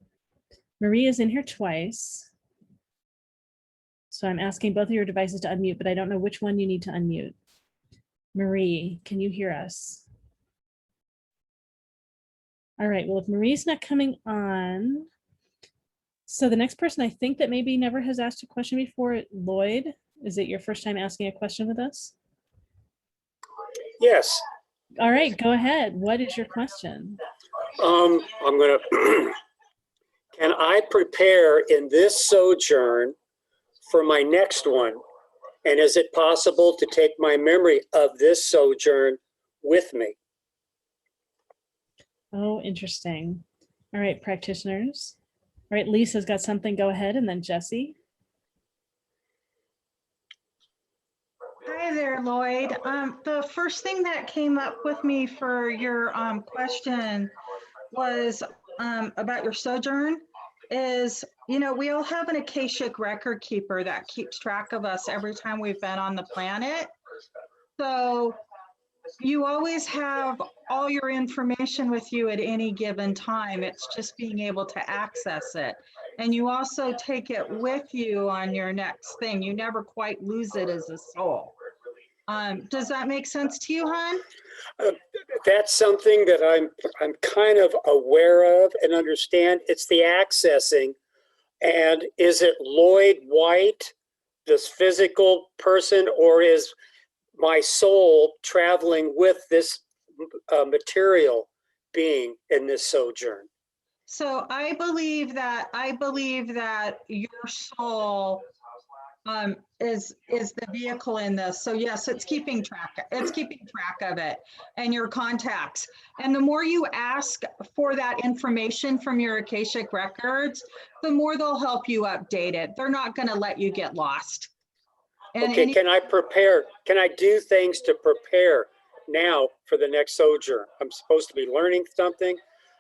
Marie is in here twice. So I'm asking both of your devices to unmute, but I don't know which one you need to unmute. Marie, can you hear us? All right, well, if Marie's not coming on, so the next person I think that maybe never has asked a question before, Lloyd, is it your first time asking a question with us? Yes. All right, go ahead. What is your question? I'm gonna, can I prepare in this sojourn for my next one? And is it possible to take my memory of this sojourn with me? Oh, interesting. All right, practitioners. All right, Lisa's got something. Go ahead, and then Jessie. Hi there, Lloyd. The first thing that came up with me for your question was about your sojourn is, you know, we all have an Akashic record keeper that keeps track of us every time we've been on the planet. So you always have all your information with you at any given time. It's just being able to access it. And you also take it with you on your next thing. You never quite lose it as a soul. Does that make sense to you, hon? That's something that I'm kind of aware of and understand. It's the accessing. And is it Lloyd White, this physical person, or is my soul traveling with this material being in this sojourn? So I believe that your soul is the vehicle in this. So yes, it's keeping track of it and your contacts. And the more you ask for that information from your Akashic records, the more they'll help you update it. They're not going to let you get lost. And okay, can I prepare? Can I do things to prepare now for the next sojourn? I'm supposed to be learning something.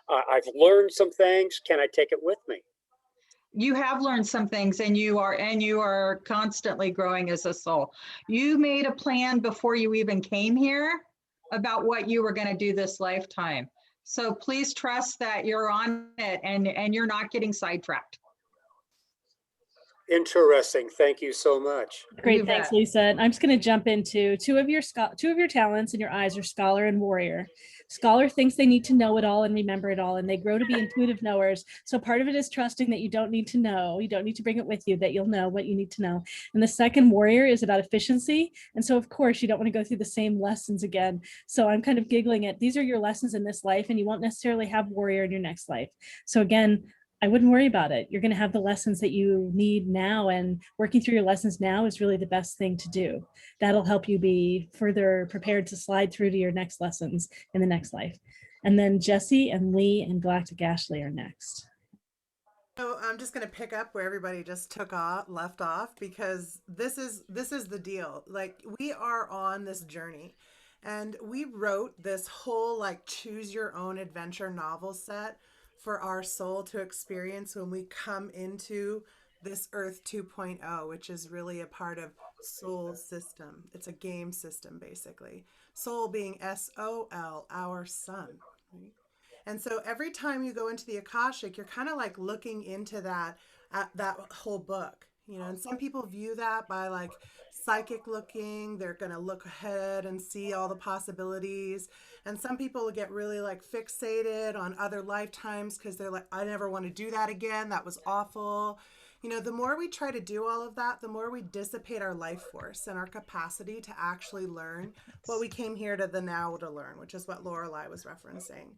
I've learned some things. Can I take it with me? You have learned some things, and you are constantly growing as a soul. You made a plan before you even came here about what you were going to do this lifetime. So please trust that you're on it and you're not getting sidetracked. Interesting. Thank you so much. Great, thanks, Lisa. And I'm just going to jump into two of your talents in your eyes are scholar and warrior. Scholar thinks they need to know it all and remember it all, and they grow to be intuitive knowers. So part of it is trusting that you don't need to know, you don't need to bring it with you, that you'll know what you need to know. And the second, warrior, is about efficiency. And so of course you don't want to go through the same lessons again. So I'm kind of giggling at, these are your lessons in this life, and you won't necessarily have warrior in your next life. So again, I wouldn't worry about it. You're going to have the lessons that you need now, and working through your lessons now is really the best thing to do. That'll help you be further prepared to slide through to your next lessons in the next life. And then Jessie and Lee and Galactic Ashley are next. So I'm just going to pick up where everybody just left off, because this is the deal. Like, we are on this journey, and we wrote this whole like choose your own adventure novel set for our soul to experience when we come into this Earth 2.0, which is really a part of Soul system. It's a game system, basically. Soul being S-O-L, our sun. Right? And so every time you go into the Akashic, you're kind of like looking into that whole book. You know, and some people view that by like psychic looking, they're going to look ahead and see all the possibilities. And some people get really like fixated on other lifetimes because they're like, I never want to do that again. That was awful. You know, the more we try to do all of that, the more we dissipate our life force and our capacity to actually learn what we came here to the now to learn, which is what Laureli was referencing.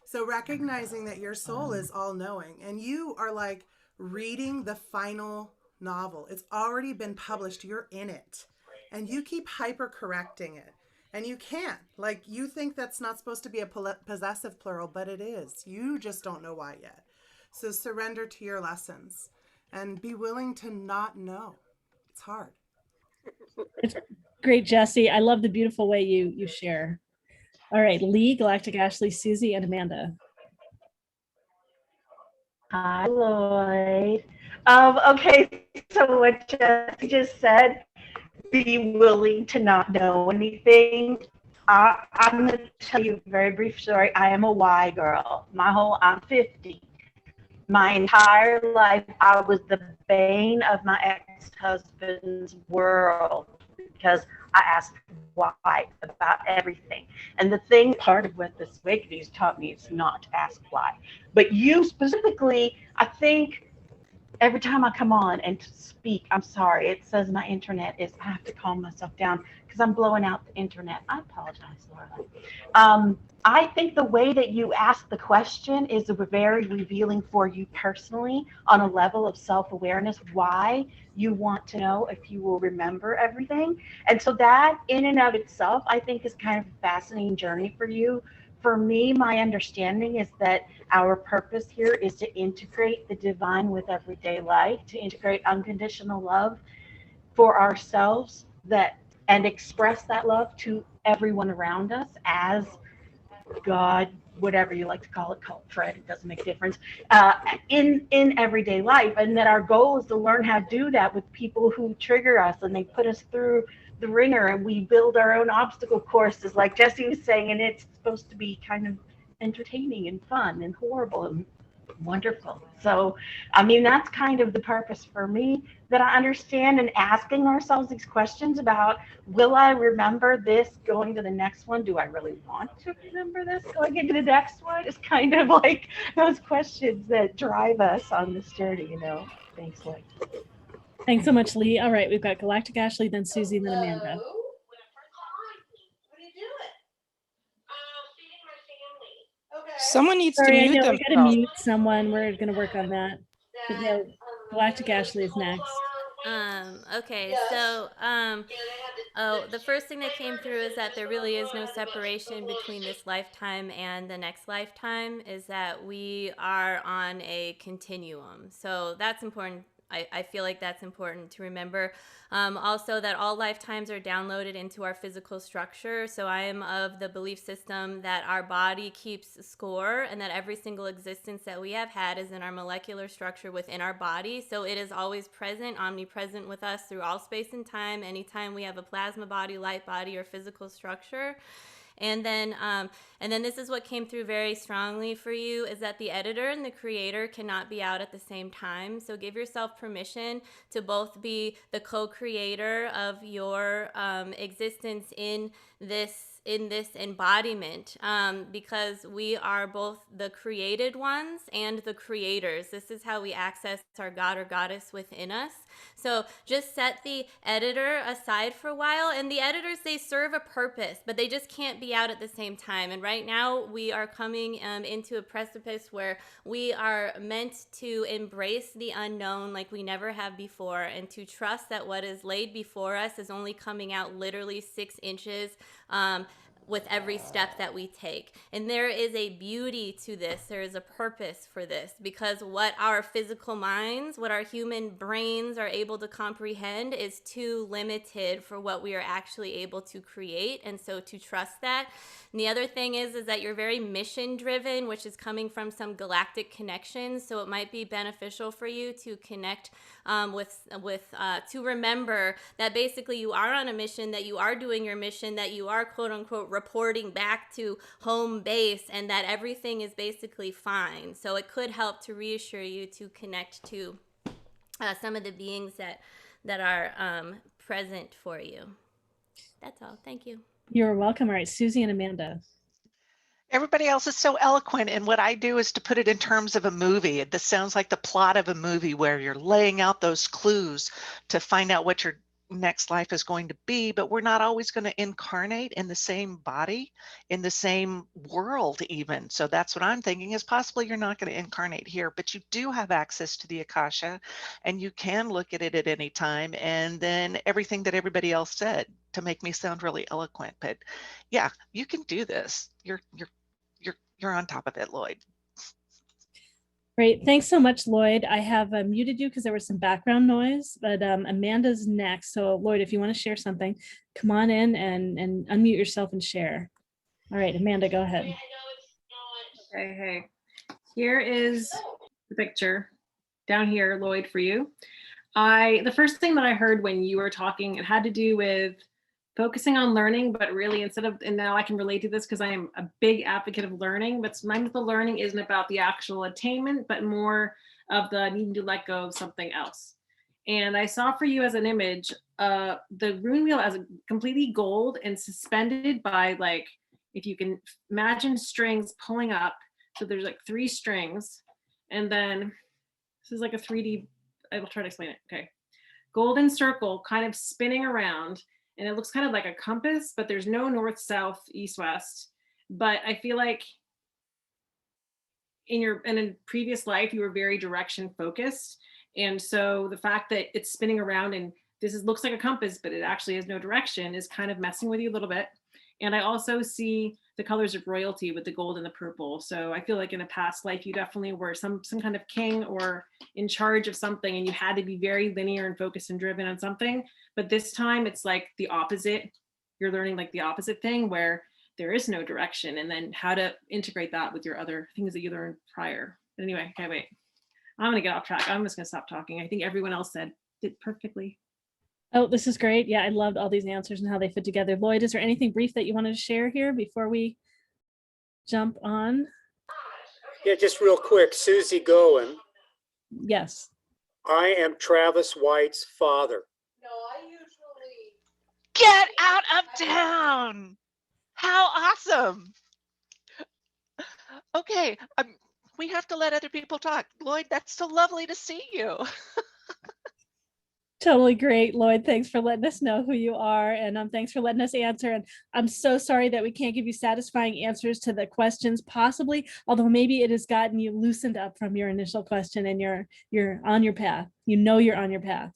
So recognizing that your soul is all knowing and you are like reading the final novel. It's already been published. You're in it. And you keep hyper correcting it. And you can't. Like, you think that's not supposed to be a possessive plural, but it is. You just don't know why yet. So surrender to your lessons and be willing to not know. It's hard. It's great, Jessie. I love the beautiful way you share. All right, Lee, Galactic Ashley, Susie, and Amanda. Hi, Lloyd. Okay, so what Jessie just said, be willing to not know anything. I'm going to tell you a very brief story. I am a Y girl. I'm 50. My entire life, I was the bane of my ex-husband's world because I asked why about everything. And the thing, part of what this awakening taught me is not to ask why. But you specifically, I think every time I come on and to speak, I'm sorry, it says my internet is, I have to calm myself down because I'm blowing out the internet. I apologize, Laura. I think the way that you ask the question is very revealing for you personally on a level of self-awareness, why you want to know if you will remember everything. And so that in and of itself, I think is kind of a fascinating journey for you. For me, my understanding is that our purpose here is to integrate the divine with everyday life, to integrate unconditional love for ourselves and express that love to everyone around us as God, whatever you like to call it, Fred, it doesn't make a difference, in everyday life. And that our goal is to learn how to do that with people who trigger us and they put us through the ringer and we build our own obstacle courses, like Jessie was saying, and it's supposed to be kind of entertaining and fun and horrible and wonderful. So, I mean, that's kind of the purpose for me that I understand, and asking ourselves these questions about, will I remember this going to the next one? Do I really want to remember this going into the next one? It's kind of like those questions that drive us on this journey, you know. Thanks, Lloyd. Thanks so much, Lee. All right, we've got Galactic Ashley, then Susie, then Amanda. Someone needs Sorry, to I mute know we got to themselves. mute someone. We're going to work on that. But yeah, Galactic Ashley is next. Okay, so the first thing that came through is that there really is no separation between this lifetime and the next lifetime, is that we are on a continuum. So that's important. I feel like that's important to remember. Also, that all lifetimes are downloaded into our physical structure. So I am of the belief system that our body keeps score and that every single existence that we have had is in our molecular structure within our body. So it is always present, omnipresent with us through all space and time, anytime we have a plasma body, light body, or physical structure. And then this is what came through very strongly for you, is that the editor and the creator cannot be out at the same time. So give yourself permission to both be the co-creator of your existence in this embodiment, because we are both the created ones and the creators. This is how we access our God or goddess within us. So just set the editor aside for a while, and the editors, they serve a purpose, but they just can't be out at the same time. And right now we are coming into a precipice where we are meant to embrace the unknown like we never have before, and to trust that what is laid before us is only coming out literally 6 inches with every step that we take. And there is a beauty to this. There is a purpose for this, because what our physical minds, what our human brains are able to comprehend is too limited for what we are actually able to create. And so to trust that. And the other thing is that you're very mission driven, which is coming from some galactic connections. So it might be beneficial for you to connect to remember that basically you are on a mission, that you are doing your mission, that you are quote unquote reporting back to home base, and that everything is basically fine. So it could help to reassure you to connect to some of the beings that are present for you. That's all. Thank you. You're welcome. All right, Susie and Amanda. Everybody else is so eloquent, and what I do is to put it in terms of a movie. This sounds like the plot of a movie where you're laying out those clues to find out what your next life is going to be, but we're not always going to incarnate in the same body, in the same world even. So that's what I'm thinking, is possibly you're not going to incarnate here, but you do have access to the Akasha, and you can look at it at any time. And then everything that everybody else said to make me sound really eloquent, but yeah, you can do this. You're on top of it, Lloyd. Great. Thanks so much, Lloyd. I have muted you because there was some background noise, but Amanda's next. So Lloyd, if you want to share something, come on in and unmute yourself and share. All right, Amanda, go ahead. Okay, hey, here is the picture down here, Lloyd, for you. The first thing that I heard when you were talking, it had to do with focusing on learning, but really instead of, and now I can relate to this because I am a big advocate of learning, but sometimes the learning isn't about the actual attainment, but more of the needing to let go of something else. And I saw for you as an image, the rune wheel as a completely gold and suspended by, like, if you can imagine strings pulling up. So there's like 3 strings, and then this is like a 3D, I will try to explain it. Okay. Golden circle kind of spinning around, and it looks kind of like a compass, but there's no north, south, east, west. But I feel like in a previous life, you were very direction focused. And so the fact that it's spinning around and looks like a compass, but it actually has no direction, is kind of messing with you a little bit. And I also see the colors of royalty with the gold and the purple. So I feel like in a past life, you definitely were some kind of king or in charge of something, and you had to be very linear and focused and driven on something. But this time it's like the opposite. You're learning like the opposite thing, where there is no direction, and then how to integrate that with your other things that you learned prior. But anyway, okay, wait. I'm gonna get off track. I'm just gonna stop talking. I think everyone else said it perfectly. Oh, this is great. Yeah, I loved all these answers and how they fit together. Lloyd, is there anything brief that you wanted to share here before we jump on? Yeah, just real quick, Susie Goen. Yes. I am Travis White's father. Get out of town! How awesome! Okay, we have to let other people talk. Lloyd, that's so lovely to see you. Totally great, Lloyd. Thanks for letting us know who you are, and thanks for letting us answer. And I'm so sorry that we can't give you satisfying answers to the questions, possibly, although maybe it has gotten you loosened up from your initial question, and you're on your path. You know you're on your path.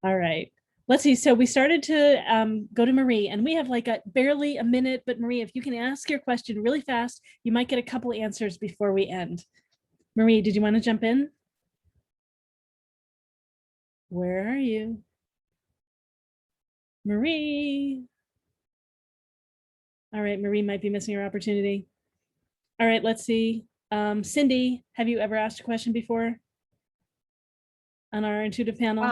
All right. Let's see. So we started to go to Marie, and we have like barely a minute, but Marie, if you can ask your question really fast, you might get a couple answers before we end. Marie, did you want to jump in? Where are you? Marie. All right, Marie might be missing her opportunity. All right, let's see. Cindy, have you ever asked a question before on our intuitive panel?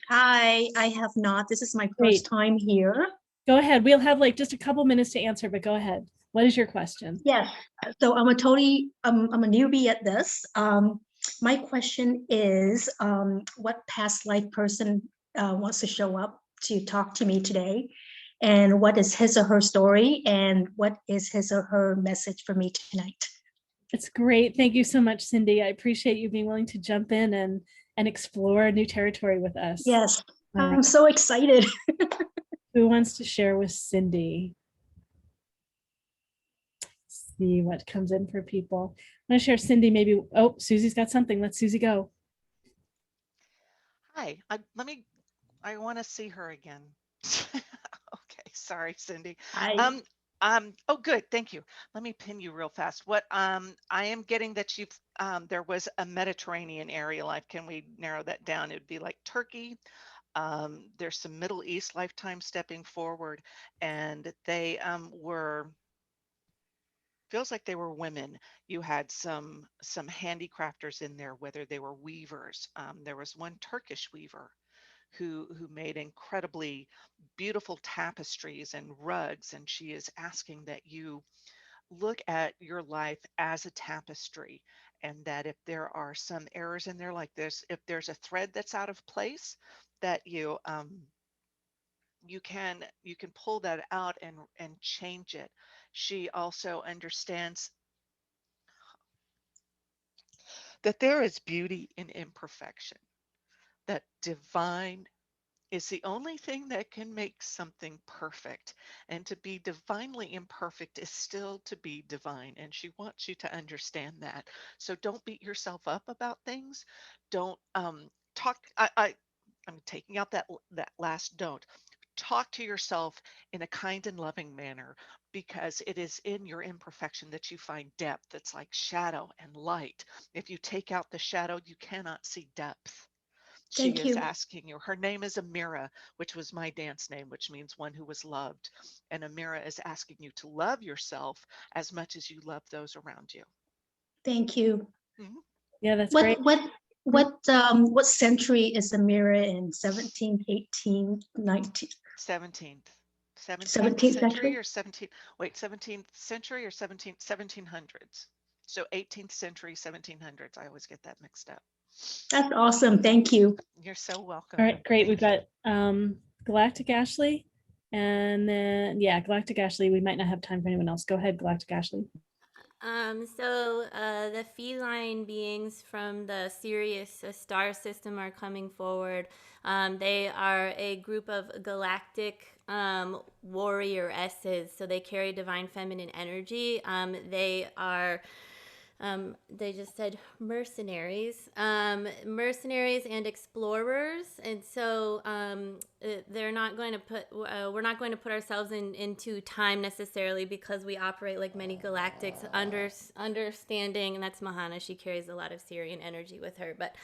Hi, I have not. This is my first time here. Go ahead. We'll have like just a couple minutes to answer, but go ahead. What is your question? Yes. So I'm a newbie at this. My question is, what past life person wants to show up to talk to me today? And what is his or her story? And what is his or her message for me tonight? It's great. Thank you so much, Cindy. I appreciate you being willing to jump in and explore new territory with us. Yes, I'm so excited. Who wants to share with Cindy? See what comes in for people. I'm going to share Cindy maybe. Oh, Susie's got something. Let Susie go. Hi, I want to see her again. Okay, sorry, Cindy. Hi. Oh, good, thank you. Let me pin you real fast. What I am getting that you've there was a Mediterranean area life. Can we narrow that down? It would be like Turkey. There's some Middle East lifetime stepping forward, and they feels like they were women. You had some handicrafters in there, whether they were weavers. There was one Turkish weaver who made incredibly beautiful tapestries and rugs, and she is asking that you look at your life as a tapestry and that if there are some errors in there like this, if there's a thread that's out of place, that you can pull that out and change it. She also understands that there is beauty in imperfection, that divine is the only thing that can make something perfect, and to be divinely imperfect is still to be divine, and she wants you to understand that. So don't beat yourself up about things. Don't talk. I'm taking out that last don't. Talk to yourself in a kind and loving manner, because it is in your imperfection that you find depth. It's like shadow and light. If you take out the shadow, you cannot see depth. She Thank is you. asking you. Her name is Amira, which was my dance name, which means one who was loved. And Amira is asking you to love yourself as much as you love those around you. Thank you. Yeah, that's great. What century is the mirror in? 17th, 18th, 19th? 17th. 17th 17th century century? or 17th century or 1700s. So 18th century, 1700s. I always get that mixed up. That's awesome. Thank you. You're so welcome. All right, great. We've got Galactic Ashley, and then Galactic Ashley. We might not have time for anyone else. Go ahead, Galactic Ashley. The feline beings from the Sirius star system are coming forward. They are a group of galactic warrioresses, so they carry divine feminine energy. They are they just said mercenaries and explorers, and so they're not going to put we're not going to put ourselves into time necessarily, because we operate like many galactics, understanding, and that's Mahana, she carries a lot of Syrian energy with her, but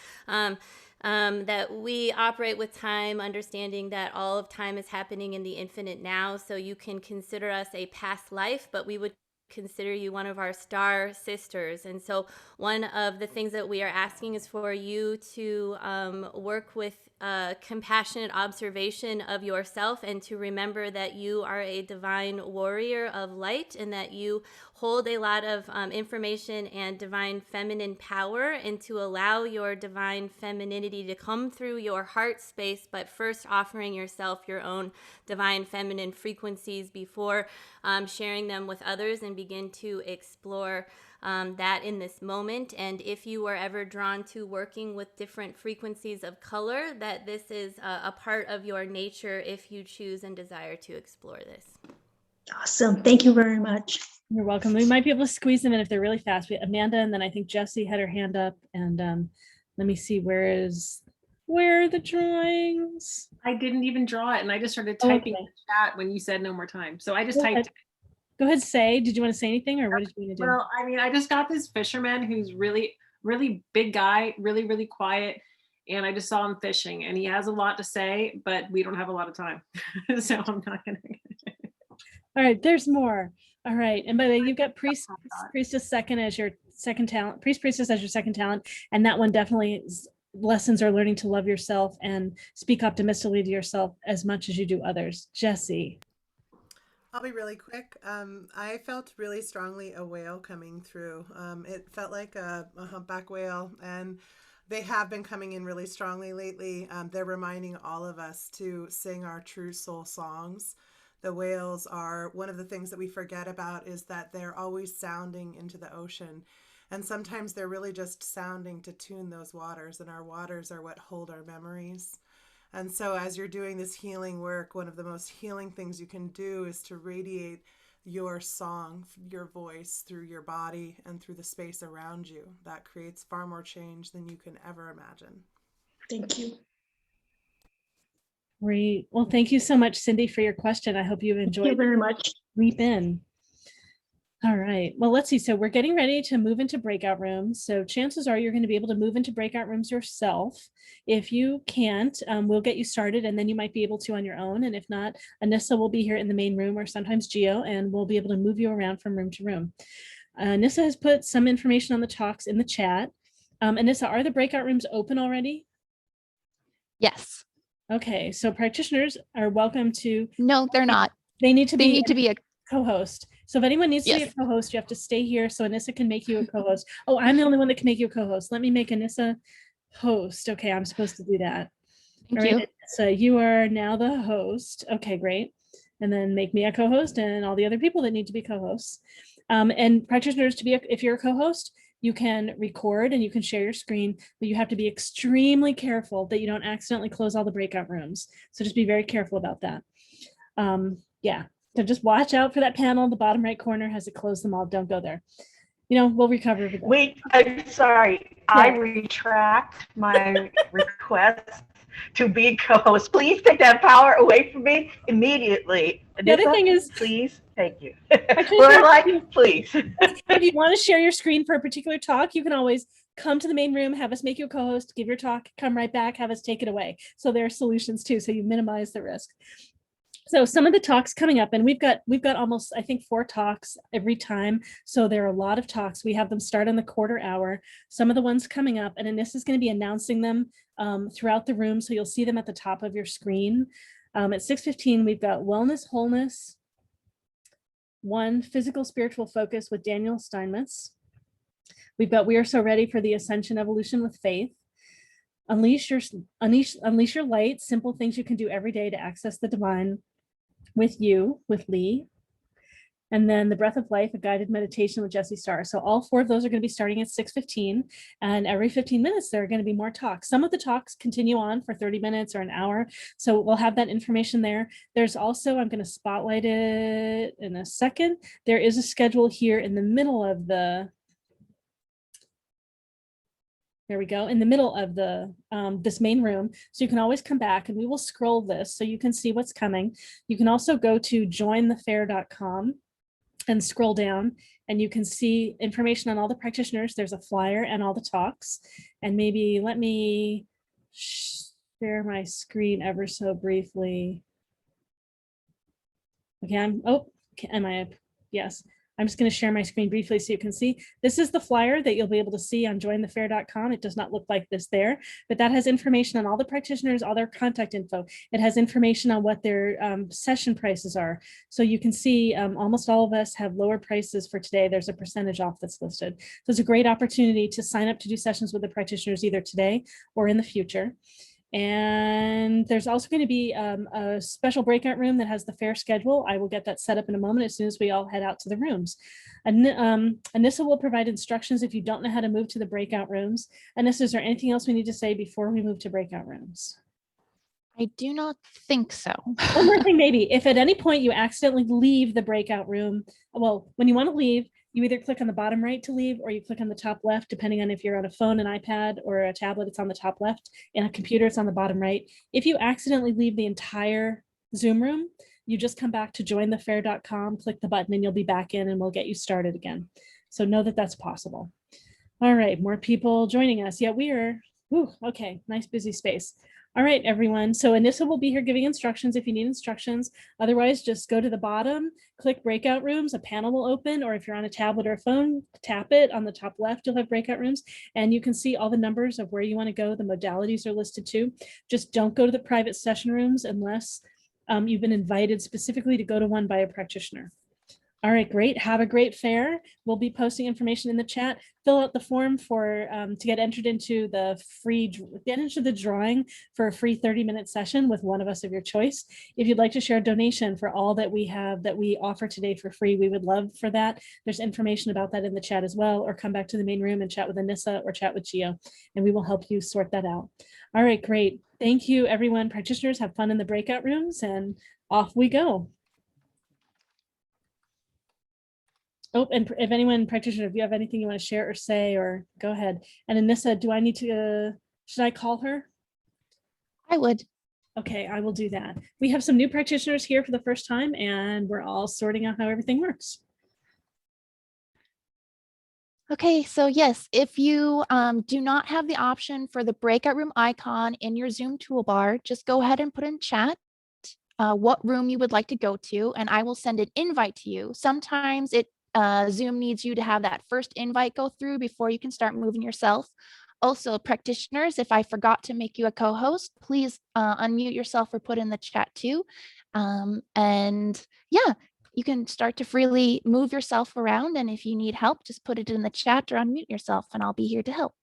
that we operate with time, understanding that all of time is happening in the infinite now. So you can consider us a past life, but we would consider you one of our star sisters. And so one of the things that we are asking is for you to work with compassionate observation of yourself, and to remember that you are a divine warrior of light, and that you hold a lot of information and divine feminine power, and to allow your divine femininity to come through your heart space, but first offering yourself your own divine feminine frequencies before sharing them with others, and begin to explore that in this moment. And if you are ever drawn to working with different frequencies of color, that this is a part of your nature if you choose and desire to explore this. Awesome. Thank you very much. You're welcome. We might be able to squeeze them in if they're really fast. We Amanda, and then I think Jessie had her hand up. And let me see, where are the drawings? I didn't even draw it, and I just started typing in the chat when you said no more time. So I just typed it. Go ahead, did you want to say anything, or what did you want to do? Well, I mean, I just got this fisherman who's really, really big guy, really, really quiet. And I just saw him fishing, and he has a lot to say, but we don't have a lot of time. So I'm not going to. All right, there's more. All right. And by the way, you've got priestess second as your second talent, priestess as your second talent. And that one definitely is, lessons are learning to love yourself and speak optimistically to yourself as much as you do others. Jessie. I'll be really quick. I felt really strongly a whale coming through. It felt like a humpback whale, and they have been coming in really strongly lately. They're reminding all of us to sing our true soul songs. The whales are one of the things that we forget about, is that they're always sounding into the ocean. And sometimes they're really just sounding to tune those waters, and our waters are what hold our memories. And so as you're doing this healing work, one of the most healing things you can do is to radiate your song, your voice, through your body and through the space around you. That creates far more change than you can ever imagine. Thank you. Great. Well, thank you so much, Cindy, for your question. I hope you've enjoyed. Thank you very much. Leap in. All right. Well, let's see. So we're getting ready to move into breakout rooms. So chances are you're going to be able to move into breakout rooms yourself. If you can't, we'll get you started, and then you might be able to on your own. And if not, Anissa will be here in the main room, or sometimes Gio, and we'll be able to move you around from room to room. Anissa has put some information on the talks in the chat. Anissa, are the breakout rooms open already? Yes. Okay. So practitioners are welcome to. No, they're not. They need to be a co-host. So if anyone needs to be Yes. a co-host, you have to stay here so Anissa can make you a co-host. Oh, I'm the only one that can make you a co-host. Let me make Anissa host. Okay, I'm supposed to do that. Thank All right, you. so you are now the host. Okay, great. And then make me a co-host and all the other people that need to be co-hosts. And practitioners, if you're a co-host, you can record and you can share your screen, but you have to be extremely careful that you don't accidentally close all the breakout rooms. So just be very careful about that. Yeah, so just watch out for that panel. The bottom right corner has to close them all. Don't go there. We'll recover. Wait, I'm sorry. I retract my request to be co-host. Please take that power away from me immediately. The other thing is, please, thank you. Please. If you want to share your screen for a particular talk, you can always come to the main room, have us make you a co-host, give your talk, come right back, have us take it away. So there are solutions too, so you minimize the risk. So some of the talks coming up, and we've got almost, I think, 4 talks every time. So there are a lot of talks. We have them start on the quarter hour. Some of the ones coming up, and Anissa's going to be announcing them throughout the room. So you'll see them at the top of your screen. At 6:15, we've got Wellness, Wholeness, 1 Physical Spiritual Focus with Daniel Steinmetz. We've got We Are So Ready for the Ascension Evolution with Faith. Unleash your light, simple things you can do every day to access the divine with Lee. And then The Breath of Life, a guided meditation with Jessie, Starr. So all 4 of those are going to be starting at 6:15, and every 15 minutes there are going to be more talks. Some of the talks continue on for 30 minutes or an hour, so we'll have that information there. There's also, I'm going to spotlight it in a second, there is a schedule here in the middle of the there we go, in the middle of the this main room. So you can always come back and we will scroll this so you can see what's coming. You can also go to jointhefair.com and scroll down and you can see information on all the practitioners. There's a flyer and all the talks. And maybe let me share my screen ever so briefly. Okay, am I up? Yes. I'm just going to share my screen briefly so you can see. This is the flyer that you'll be able to see on jointhefair.com. It does not look like this there, but that has information on all the practitioners, all their contact info. It has information on what their session prices are. So you can see almost all of us have lower prices for today. There's a percentage off that's listed. So it's a great opportunity to sign up to do sessions with the practitioners either today or in the future. And there's also going to be a special breakout room that has the fair schedule. I will get that set up in a moment as soon as we all head out to the rooms. Anissa will provide instructions if you don't know how to move to the breakout rooms. Anissa, is there anything else we need to say before we move to breakout rooms? I do not think so. One more thing, maybe. If at any point you accidentally leave the breakout room, well, when you want to leave, you either click on the bottom right to leave or you click on the top left, depending on if you're on a phone, an iPad, or a tablet, it's on the top left, and a computer, it's on the bottom right. If you accidentally leave the entire Zoom room, you just come back to jointhefair.com, click the button, and you'll be back in and we'll get you started again. So know that that's possible. All right, more people joining us. Yeah, we are, okay, nice busy space. All right, everyone. So Anissa will be here giving instructions if you need instructions. Otherwise, just go to the bottom, click breakout rooms, a panel will open, or if you're on a tablet or a phone, tap it on the top left, you'll have breakout rooms, and you can see all the numbers of where you want to go. The modalities are listed too. Just don't go to the private session rooms unless you've been invited specifically to go to one by a practitioner. All right, great. Have a great fair. We'll be posting information in the chat. Fill out the form for to get entered into the drawing for a free 30-minute session with one of us of your choice. If you'd like to share a donation for all that we have that we offer today for free, we would love for that. There's information about that in the chat as well, or come back to the main room and chat with Anissa or chat with Gio, and we will help you sort that out. All right, great. Thank you, everyone. Practitioners, have fun in the breakout rooms, and off we go. Oh, and if anyone, practitioner, if you have anything you want to share or say, or go ahead. And Anissa, do I need to, should I call her? I would. Okay, I will do that. We have some new practitioners here for the first time, and we're all sorting out how everything works. Okay, so yes, if you do not have the option for the breakout room icon in your Zoom toolbar, just go ahead and put in chat what room you would like to go to, and I will send an invite to you. Sometimes Zoom needs you to have that first invite go through before you can start moving yourself. Also, practitioners, if I forgot to make you a co-host, please unmute yourself or put in the chat too. And yeah, you can start to freely move yourself around. And if you need help, just put it in the chat or unmute yourself and I'll be here to help.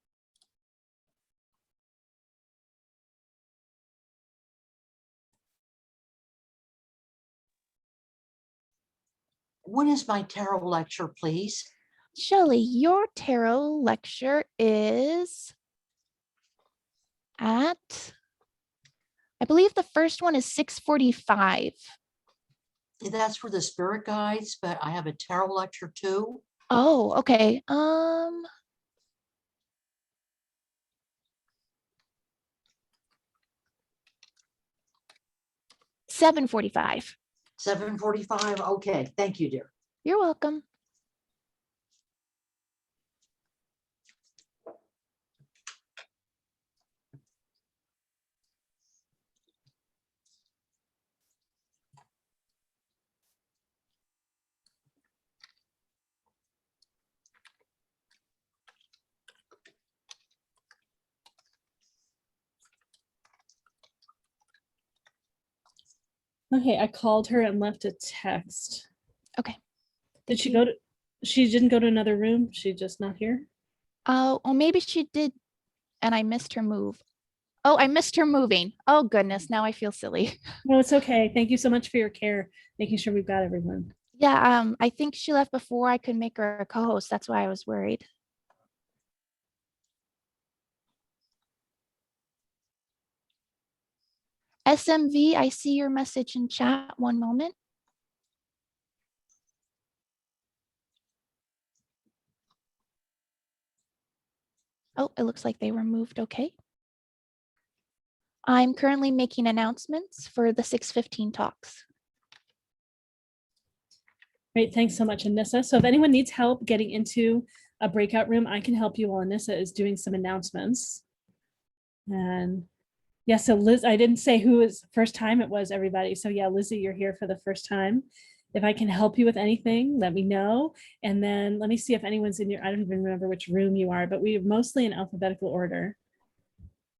When is my tarot lecture, please? Shelley, your tarot lecture is at, I believe the first one is 6:45. That's for the spirit guides, but I have a tarot lecture too. Oh, okay. 7:45. 7:45. Okay, thank you, dear. You're welcome. Okay, I called her and left a text. Okay. Did she go to, she didn't go to another room? She just not here? Oh, well, maybe she did and I missed her move. Oh, I missed her moving. Oh, goodness. Now I feel silly. No, it's okay. Thank you so much for your care, making sure we've got everyone. Yeah, I think she left before I could make her a co-host. That's why I was worried. SMV, I see your message in chat. One moment. Oh, it looks like they were moved. Okay. I'm currently making announcements for the 6:15 talks. Great, thanks so much, Anissa. So if anyone needs help getting into a breakout room, I can help you while Anissa is doing some announcements. And yeah, so Liz, I didn't say who is first time it was, everybody. So yeah, Lizzie, you're here for the first time. If I can help you with anything, let me know. And then let me see if anyone's in your, I don't even remember which room you are, but we're mostly in alphabetical order.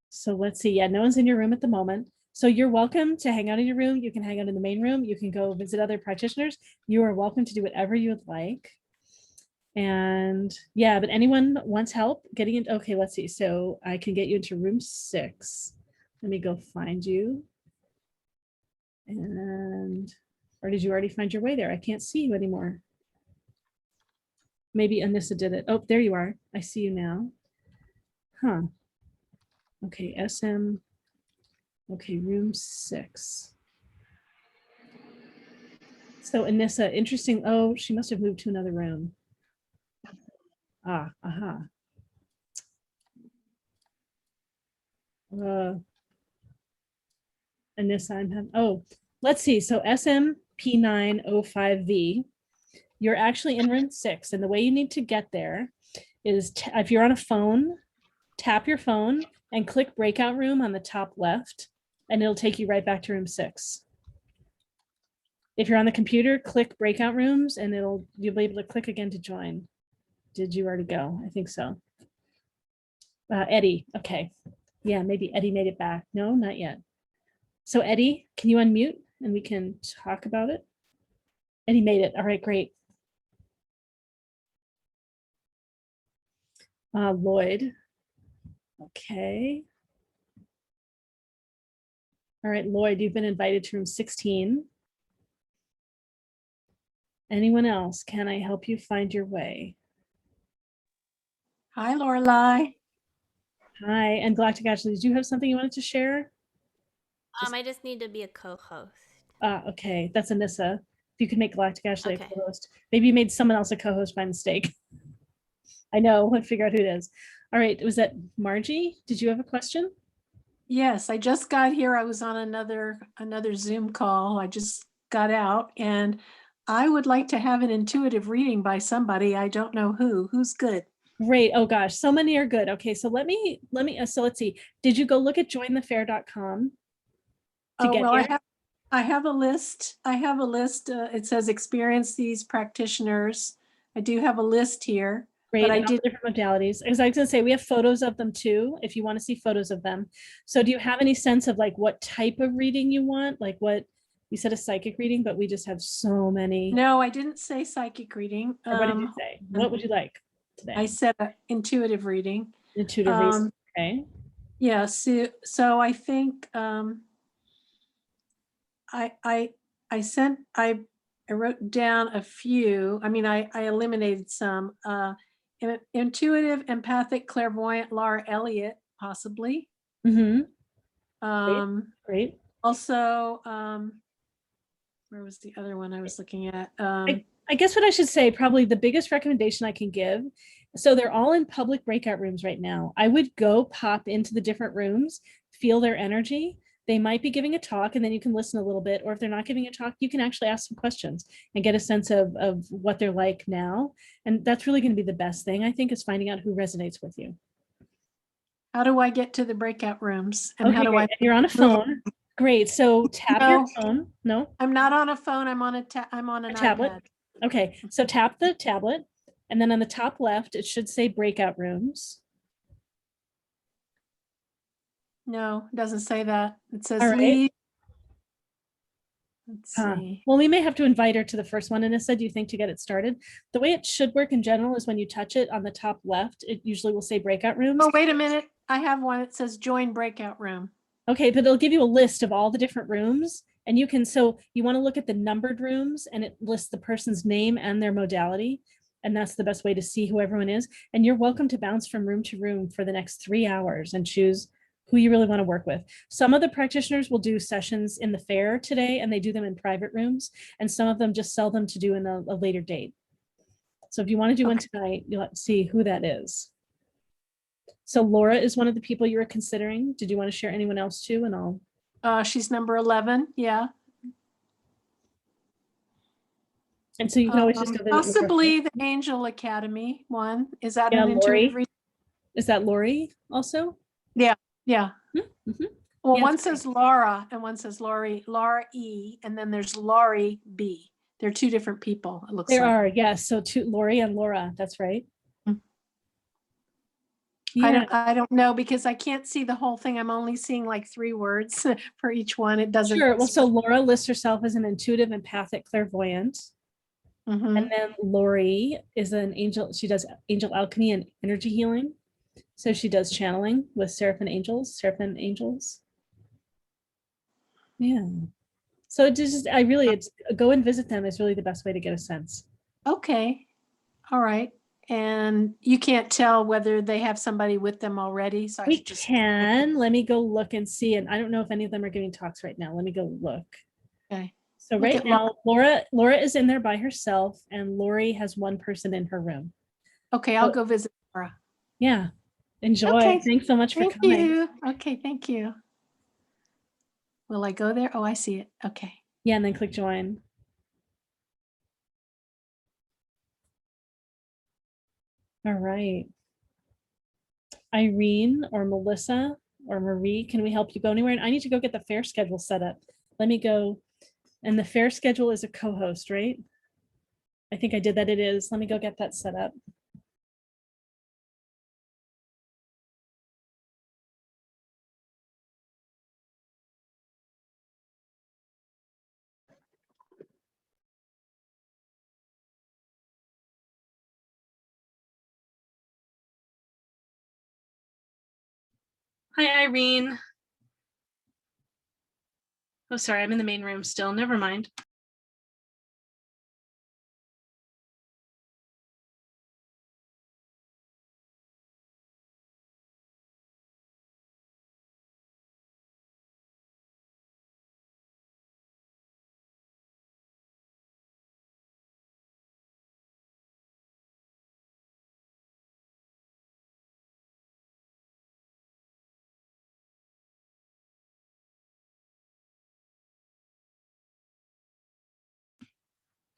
So let's see. Yeah, no one's in your room at the moment. So you're welcome to hang out in your room. You can hang out in the main room. You can go visit other practitioners. You are welcome to do whatever you would like. And yeah, but anyone wants help getting in. Okay, let's see. So I can get you into room 6. Let me go find you. And, or did you already find your way there? I can't see you anymore. Maybe Anissa did it. Oh, there you are. I see you now. Huh. Okay, SM. Okay, room 6. So Anissa, interesting. Oh, she must have moved to another room. Ah, aha. Anissa, I'm having, oh, let's see. So SMP905V, you're actually in room 6. And the way you need to get there is if you're on a phone, tap your phone and click breakout room on the top left, and it'll take you right back to room 6. If you're on the computer, click breakout rooms and you'll be able to click again to join. Did you already go? I think so. Eddie, okay. Yeah, maybe Eddie made it back. No, not yet. So Eddie, can you unmute and we can talk about it? Eddie made it. All right, great. Lloyd. Okay. All right, Lloyd, you've been invited to room 16. Anyone else? Can I help you find your way? Hi, Laureli. Hi, and Galactic Ashley, did you have something you wanted to share? I just need to be a co-host. Okay, that's Anissa. If you could make Galactic Ashley Okay. a co-host. Maybe you made someone else a co-host by mistake. I know, let's figure out who it is. All right, was that Margie? Did you have a question? Yes, I just got here. I was on another Zoom call. I just got out and I would like to have an intuitive reading by somebody. I don't know who. Who's good? Great. Oh gosh, so many are good. Okay, so let me so let's see. Did you go look at jointhefair.com to get Well, here? I have a list. It says experience these practitioners. I do have a list here. Great, But I and all did. different modalities. As I was gonna say, we have photos of them too, if you want to see photos of them. So do you have any sense of like what type of reading you want? Like what You said a psychic reading, but we just have so many. No, I didn't say psychic reading. Or what did you say? What would you like today? I said intuitive reading. Intuitive reading. Okay. Yeah. So I think I wrote down a few. I mean, I eliminated some. Intuitive, empathic, clairvoyant, Laura Elliott, possibly. Mm-hmm. Great. Also, where was the other one I was looking at? I guess what I should say, probably the biggest recommendation I can give. So they're all in public breakout rooms right now. I would go pop into the different rooms, feel their energy. They might be giving a talk and then you can listen a little bit, or if they're not giving a talk, you can actually ask some questions and get a sense of what they're like now. And that's really going to be the best thing, I think, is finding out who resonates with you. How do I get to the breakout rooms? And okay, how do I? You're on a phone. Great. So tap your phone. No, I'm not on a phone. I'm on I'm on a tablet. iPad. Okay. So tap the tablet, and then on the top left, it should say breakout rooms. No, it doesn't say that. It says right. lead. Let's see. Well, we may have to invite her to the first one. Anissa, do you think, to get it started? The way it should work in general is when you touch it on the top left, it usually will say breakout rooms. Oh, wait a minute. I have one. It says join breakout room. Okay, but it'll give you a list of all the different rooms, and you can, so you want to look at the numbered rooms, and it lists the person's name and their modality. And that's the best way to see who everyone is. And you're welcome to bounce from room to room for the next 3 hours and choose who you really want to work with. Some of the practitioners will do sessions in the fair today, and they do them in private rooms, and some of them just sell them to do in a later date. So if you want to do one tonight, you'll have to see who that is. So Laura is one of the people you were considering. Did you want to share anyone else too? And I'll. She's number 11. Yeah. And so you can always just go possibly the Angel Academy one. Is that an Laurie? intuitive? Is that Laurie also? Yeah. Yeah. Mm-hmm. Well, one says Laura and one says Laurie, Laura E, and then there's Laurie B. They're two different people. It looks there like. are, yes. So two, Laurie and Laura. That's right. Yeah. I don't know because I can't see the whole thing. I'm only seeing like 3 words for each one. It doesn't. Sure. Well, so Laura lists herself as an intuitive, empathic, clairvoyant. Mm-hmm. And then Laurie is an angel. She does angel alchemy and energy healing. So she does channeling with seraphim angels. Yeah. So it just, it's go and visit them is really the best way to get a sense. Okay. All right. And you can't tell whether they have somebody with them already. So we can. Let me go look and see. And I don't know if any of them are giving talks right now. Let me go look. Okay. So right now, Laura is in there by herself, and Laurie has one person in her room. Okay, I'll go visit Laura. Yeah. Enjoy. Okay. Thanks so much for coming. Thank you. Okay, thank you. Will I go there? Oh, I see it. Okay. Yeah, and then click join. All right. Irene or Melissa or Marie, can we help you go anywhere? And I need to go get the fair schedule set up. Let me go. And the fair schedule is a co-host, right? I think I did that. It is. Let me go get that set up. Hi, Irene. Oh, sorry, I'm in the main room still. Never mind.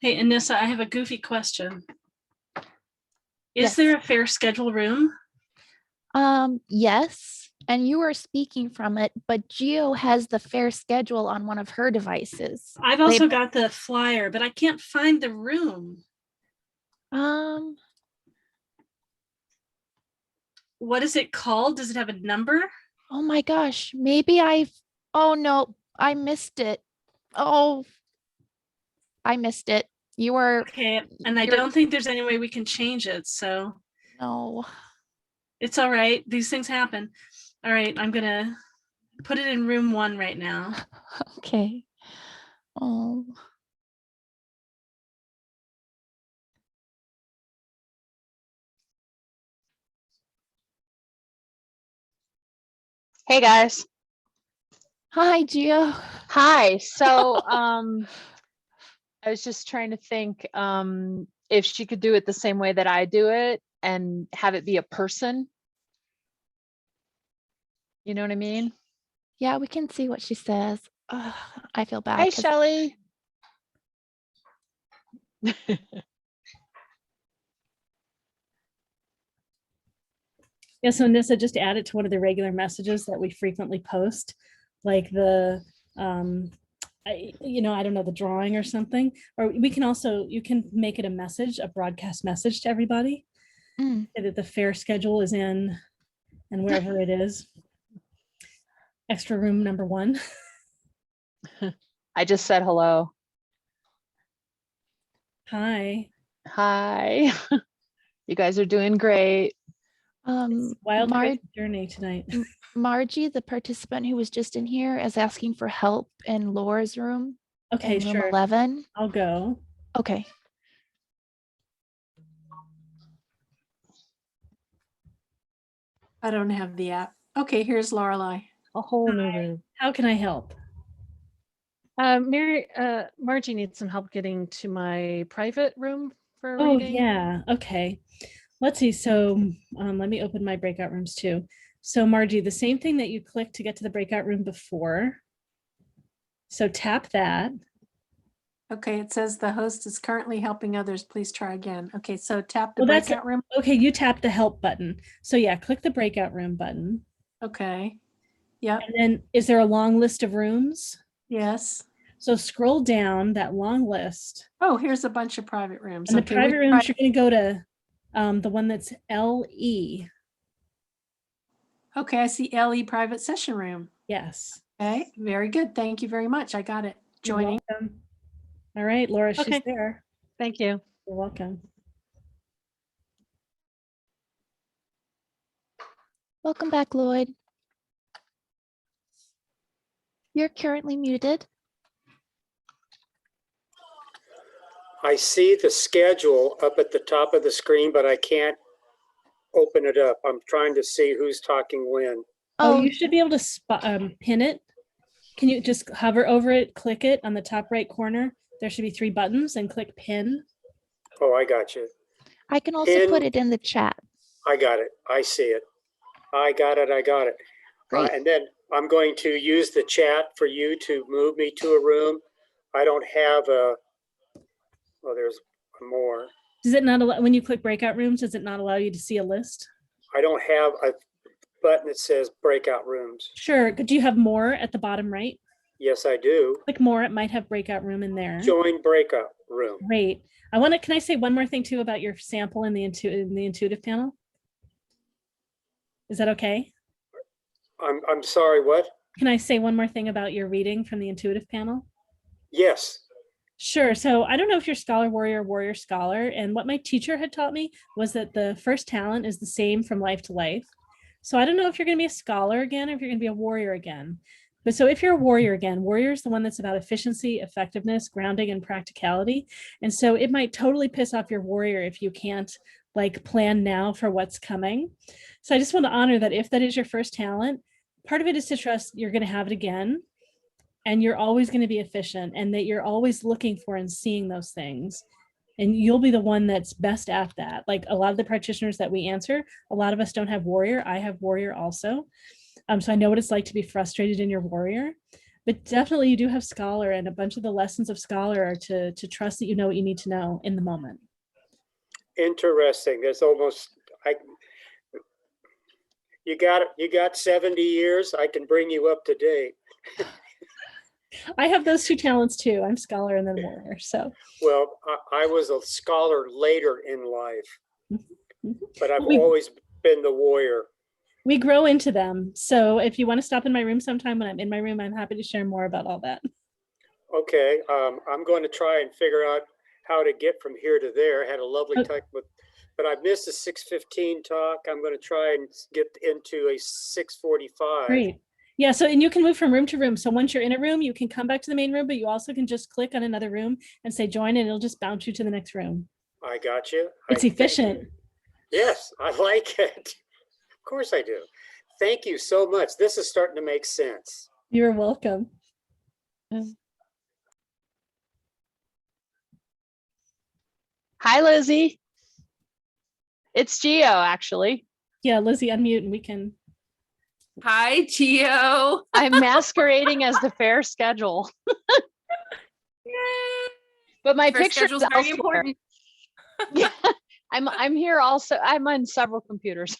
Hey, Anissa, I have a goofy question. Is there a fair schedule room? Yes, and you are speaking from it, but Geo has the fair schedule on one of her devices. I've also got the flyer, but I can't find the room. What is it called? Does it have a number? Oh my gosh, oh no, I missed it. Oh, I missed it. You were Okay, and I you're- don't think there's any way we can change it, so no. it's all right. These things happen. All right, I'm gonna put it in room 1 right now. Okay. Oh. Hey guys. Hi, Gio. Hi. So I was just trying to think if she could do it the same way that I do it and have it be a person. You know what I mean? Yeah, we can see what she says. Ugh, I feel bad. Hi, 'cause- Shelly. Yeah, so Nissa, just add it to one of the regular messages that we frequently post, like the, I don't know, the drawing or something. Or we can also, you can make it a message, a broadcast message to everybody. Mm. Say that the fair schedule is in, and wherever it is. Extra room number 1. I just said hello. Hi. Hi. You guys are doing great. Wild Mar- crazy journey tonight. Margie, the participant who was just in here, is asking for help in Laura's room. Okay, in room sure. 11. I'll go. Okay. I don't have the app. Okay, here's Laureli. A whole new room. How can I help? Margie needs some help getting to my private room for a Oh, reading. yeah. Okay. Let's see. So let me open my breakout rooms too. So Margie, the same thing that you clicked to get to the breakout room before. So tap that. Okay, it says the host is currently helping others. Please try again. Okay, so tap the Well, that's breakout room. okay. You tap the help button. So yeah, click the breakout room button. Okay. Yep. And then is there a long list of rooms? Yes. So scroll down that long list. Oh, here's a bunch of private rooms. And the Okay, private rooms, you're going to go to the one that's LE. Okay, I see LE private session room. Yes. Okay, very good. Thank you very much. I got it. You're Joining. welcome. All right, Laura, she's Okay. there. Thank you. You're welcome. Welcome back, Lloyd. You're currently muted. I see the schedule up at the top of the screen, but I can't open it up. I'm trying to see who's talking when. Oh, you should be able to pin it. Can you just hover over it, click it on the top right corner? There should be 3 buttons and click pin. Oh, I got you. I can also Pin. put it in the chat. I got it. I see it. I got it. I got it. Great. And then I'm going to use the chat for you to move me to a room. I don't have a, oh, there's more. Does it not allow, when you click breakout rooms, does it not allow you to see a list? I don't have a button that says breakout rooms. Sure. Do you have more at the bottom right? Yes, I do. Click more. It might have breakout room in there. Join breakout room. Great. Can I say one more thing too about your sample in the intuitive panel? Is that okay? I'm sorry, what? Can I say one more thing about your reading from the intuitive panel? Yes. Sure. So I don't know if you're scholar, warrior, warrior, scholar. And what my teacher had taught me was that the first talent is the same from life to life. So I don't know if you're going to be a scholar again, or if you're going to be a warrior again. But so if you're a warrior again, warrior is the one that's about efficiency, effectiveness, grounding, and practicality. And so it might totally piss off your warrior if you can't like plan now for what's coming. So I just want to honor that if that is your first talent, part of it is to trust you're going to have it again. And you're always going to be efficient, and that you're always looking for and seeing those things. And you'll be the one that's best at that. Like a lot of the practitioners that we answer, a lot of us don't have warrior. I have warrior also. So I know what it's like to be frustrated in your warrior, but definitely you do have scholar, and a bunch of the lessons of scholar are to trust that you know what you need to know in the moment. Interesting. There's almost, you got 70 years. I can bring you up to date. I have those 2 talents too. I'm scholar and then warrior. So well, I was a scholar later in life, but I've always been the warrior. We grow into them. So if you want to stop in my room sometime when I'm in my room, I'm happy to share more about all that. Okay, I'm going to try and figure out how to get from here to there. I had a lovely talk with, but I missed a 6:15 talk. I'm going to try and get into a 6:45. Great. Yeah, so and you can move from room to room. So once you're in a room, you can come back to the main room, but you also can just click on another room and say join, and it'll just bounce you to the next room. I got you. It's efficient. Yes, I like it. Of course I do. Thank you so much. This is starting to make sense. You're welcome. Hi, Lizzie. It's Geo, actually. Yeah, Lizzie, unmute and we can. Hi, Geo. I'm masquerading as the fair schedule. But my Fair picture schedule's is very elsewhere. important. Yeah, I'm here also. I'm on several computers.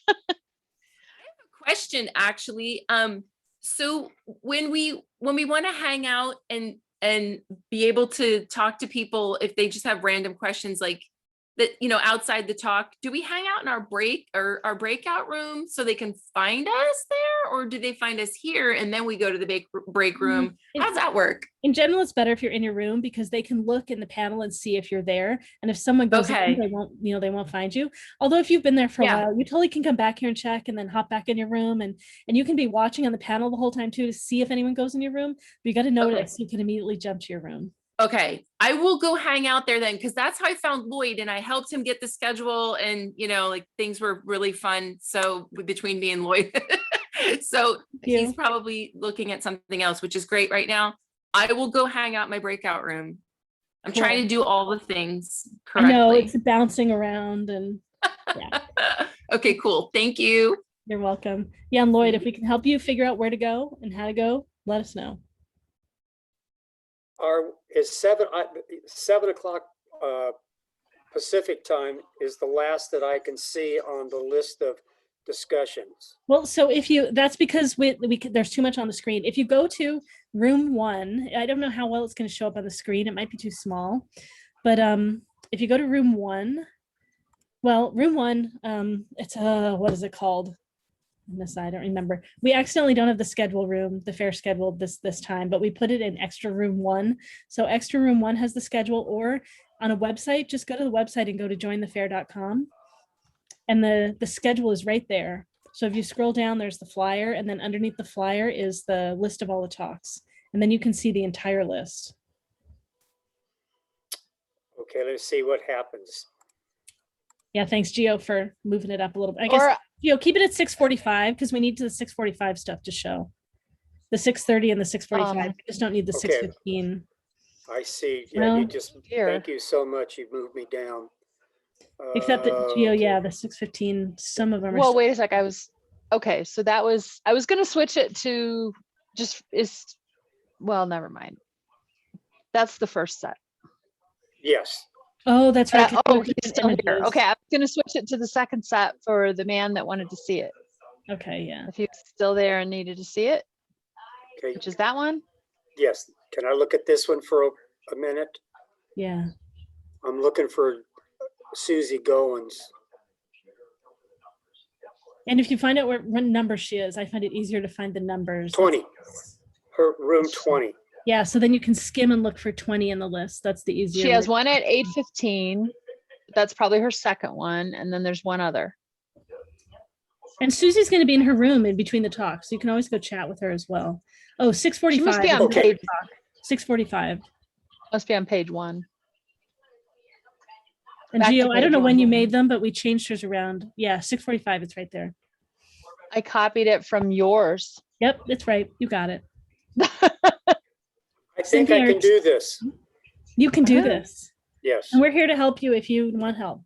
Question, actually. So when we want to hang out and be able to talk to people if they just have random questions like that, you know, outside the talk, do we hang out in our breakout room so they can find us there, or do they find us here and then we go to the break room? How does that work? In general, it's better if you're in your room because they can look in the panel and see if you're there. And if someone goes in, they won't find you. Although if you've been there for a while, you totally can come back here and check and then hop back in your room. And you can be watching on the panel the whole time too to see if anyone goes in your room. But you got to know it so you can immediately jump to your room. Okay, I will go hang out there then, because that's how I found Lloyd, and I helped him get the schedule, and you know, like things were really fun. So between me and Lloyd, so he's probably looking at something else, which is great right now. I will go hang out in my breakout room. I'm trying to do all the things correctly. I know it's bouncing around and yeah. Okay, cool. Thank you. You're welcome. Yeah, and Lloyd, if we can help you figure out where to go and how to go, let us know. Is 7 o'clock Pacific time is the last that I can see on the list of discussions. Well, so if you, that's because there's too much on the screen. If you go to room 1, I don't know how well it's going to show up on the screen. It might be too small, but if you go to room 1, well, room 1, it's what is it called? I don't remember. We accidentally don't have the schedule room, the fair schedule this time, but we put it in extra room 1. So extra room 1 has the schedule, or on a website, just go to the website and go to jointhefair.com. And the schedule is right there. So if you scroll down, there's the flyer, and then underneath the flyer is the list of all the talks. And then you can see the entire list. Okay, let's see what happens. Yeah, thanks, Gio, for moving it up a little bit. I guess, Gio, keep it at 6:45 because we need the 6:45 stuff to show. The 6:30 and the 6:45. We just don't need the 6:15. I see. Yeah, Well, you just, thank you so much. You moved me down. Except that, Gio, yeah, the 6:15, some of them are. Well, wait a sec. I was going to switch it to well, never mind. That's the first set. Yes. Oh, that's right. He's still here. Okay, I'm going to switch it to the second set for the man that wanted to see it. Okay, yeah. If he was still there and needed to see it, okay, which is that one? Yes. Can I look at this one for a minute? Yeah. I'm looking for Susie Goins. And if you find out what number she is, I find it easier to find the numbers. 20. Her room 20. Yeah, so then you can skim and look for 20 in the list. That's the easier. She has one at 8:15. That's probably her second one. And then there's one other. And Susie's going to be in her room in between the talks. So you can always go chat with her as well. Oh, 6:45. She must be on page 6:45. Must be on page 1. And Back to Gio, I don't know page when 1. you made them, but we changed hers around. Yeah, 6:45. It's right there. I copied it from yours. Yep, it's right. You got it. I think I can do this. You can do this. Yes. And we're here to help you if you want help.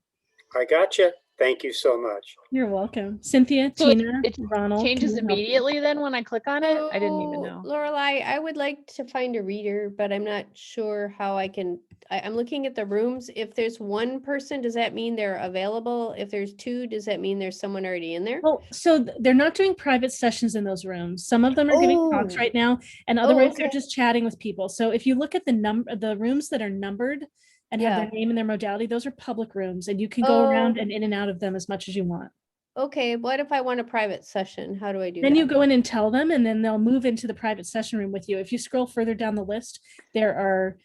I got you. Thank you so much. You're welcome. Cynthia, So Tina, it Ronald. changes can we help you? immediately then when I click on it? I didn't even know. Lorelei, I would like to find a reader, but I'm not sure how I can. I'm looking at the rooms. If there's one person, does that mean they're available? If there's 2, does that mean there's someone already in there? Well, so they're not doing private sessions in those rooms. Some of them are giving talks right now, and otherwise they're just chatting with people. So if you look at the rooms that are numbered and have their name and their modality, those are public rooms, and you can go around and in and out of them as much as you want. Okay, what if I want a private session? How do I do Then that? you go in and tell them, and then they'll move into the private session room with you. If you scroll further down the list, there are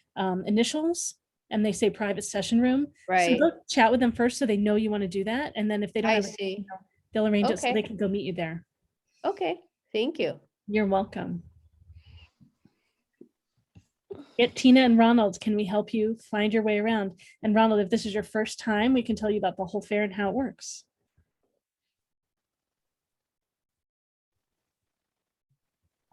initials and they say private session room. So Right. they'll chat with them first so they know you want to do that. And then if they don't I have see. they'll arrange it so Okay. they can go meet you there. Okay, thank you. You're welcome. Get Tina and Ronald. Can we help you find your way around? And Ronald, if this is your first time, we can tell you about the whole fair and how it works.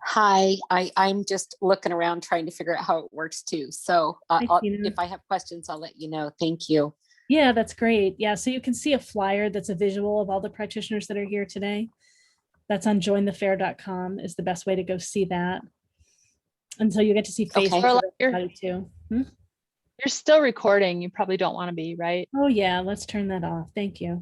Hi, I'm just looking around trying to figure out how it works too. So if I have questions, I'll let you know. Thank you. Yeah, that's great. Yeah, so you can see a flyer that's a visual of all the practitioners that are here today. That's on jointhefair.com is the best way to go see that. And so you get to see faces of everybody too. You're still recording. You probably don't want to be, right? Oh yeah, let's turn that off. Thank you.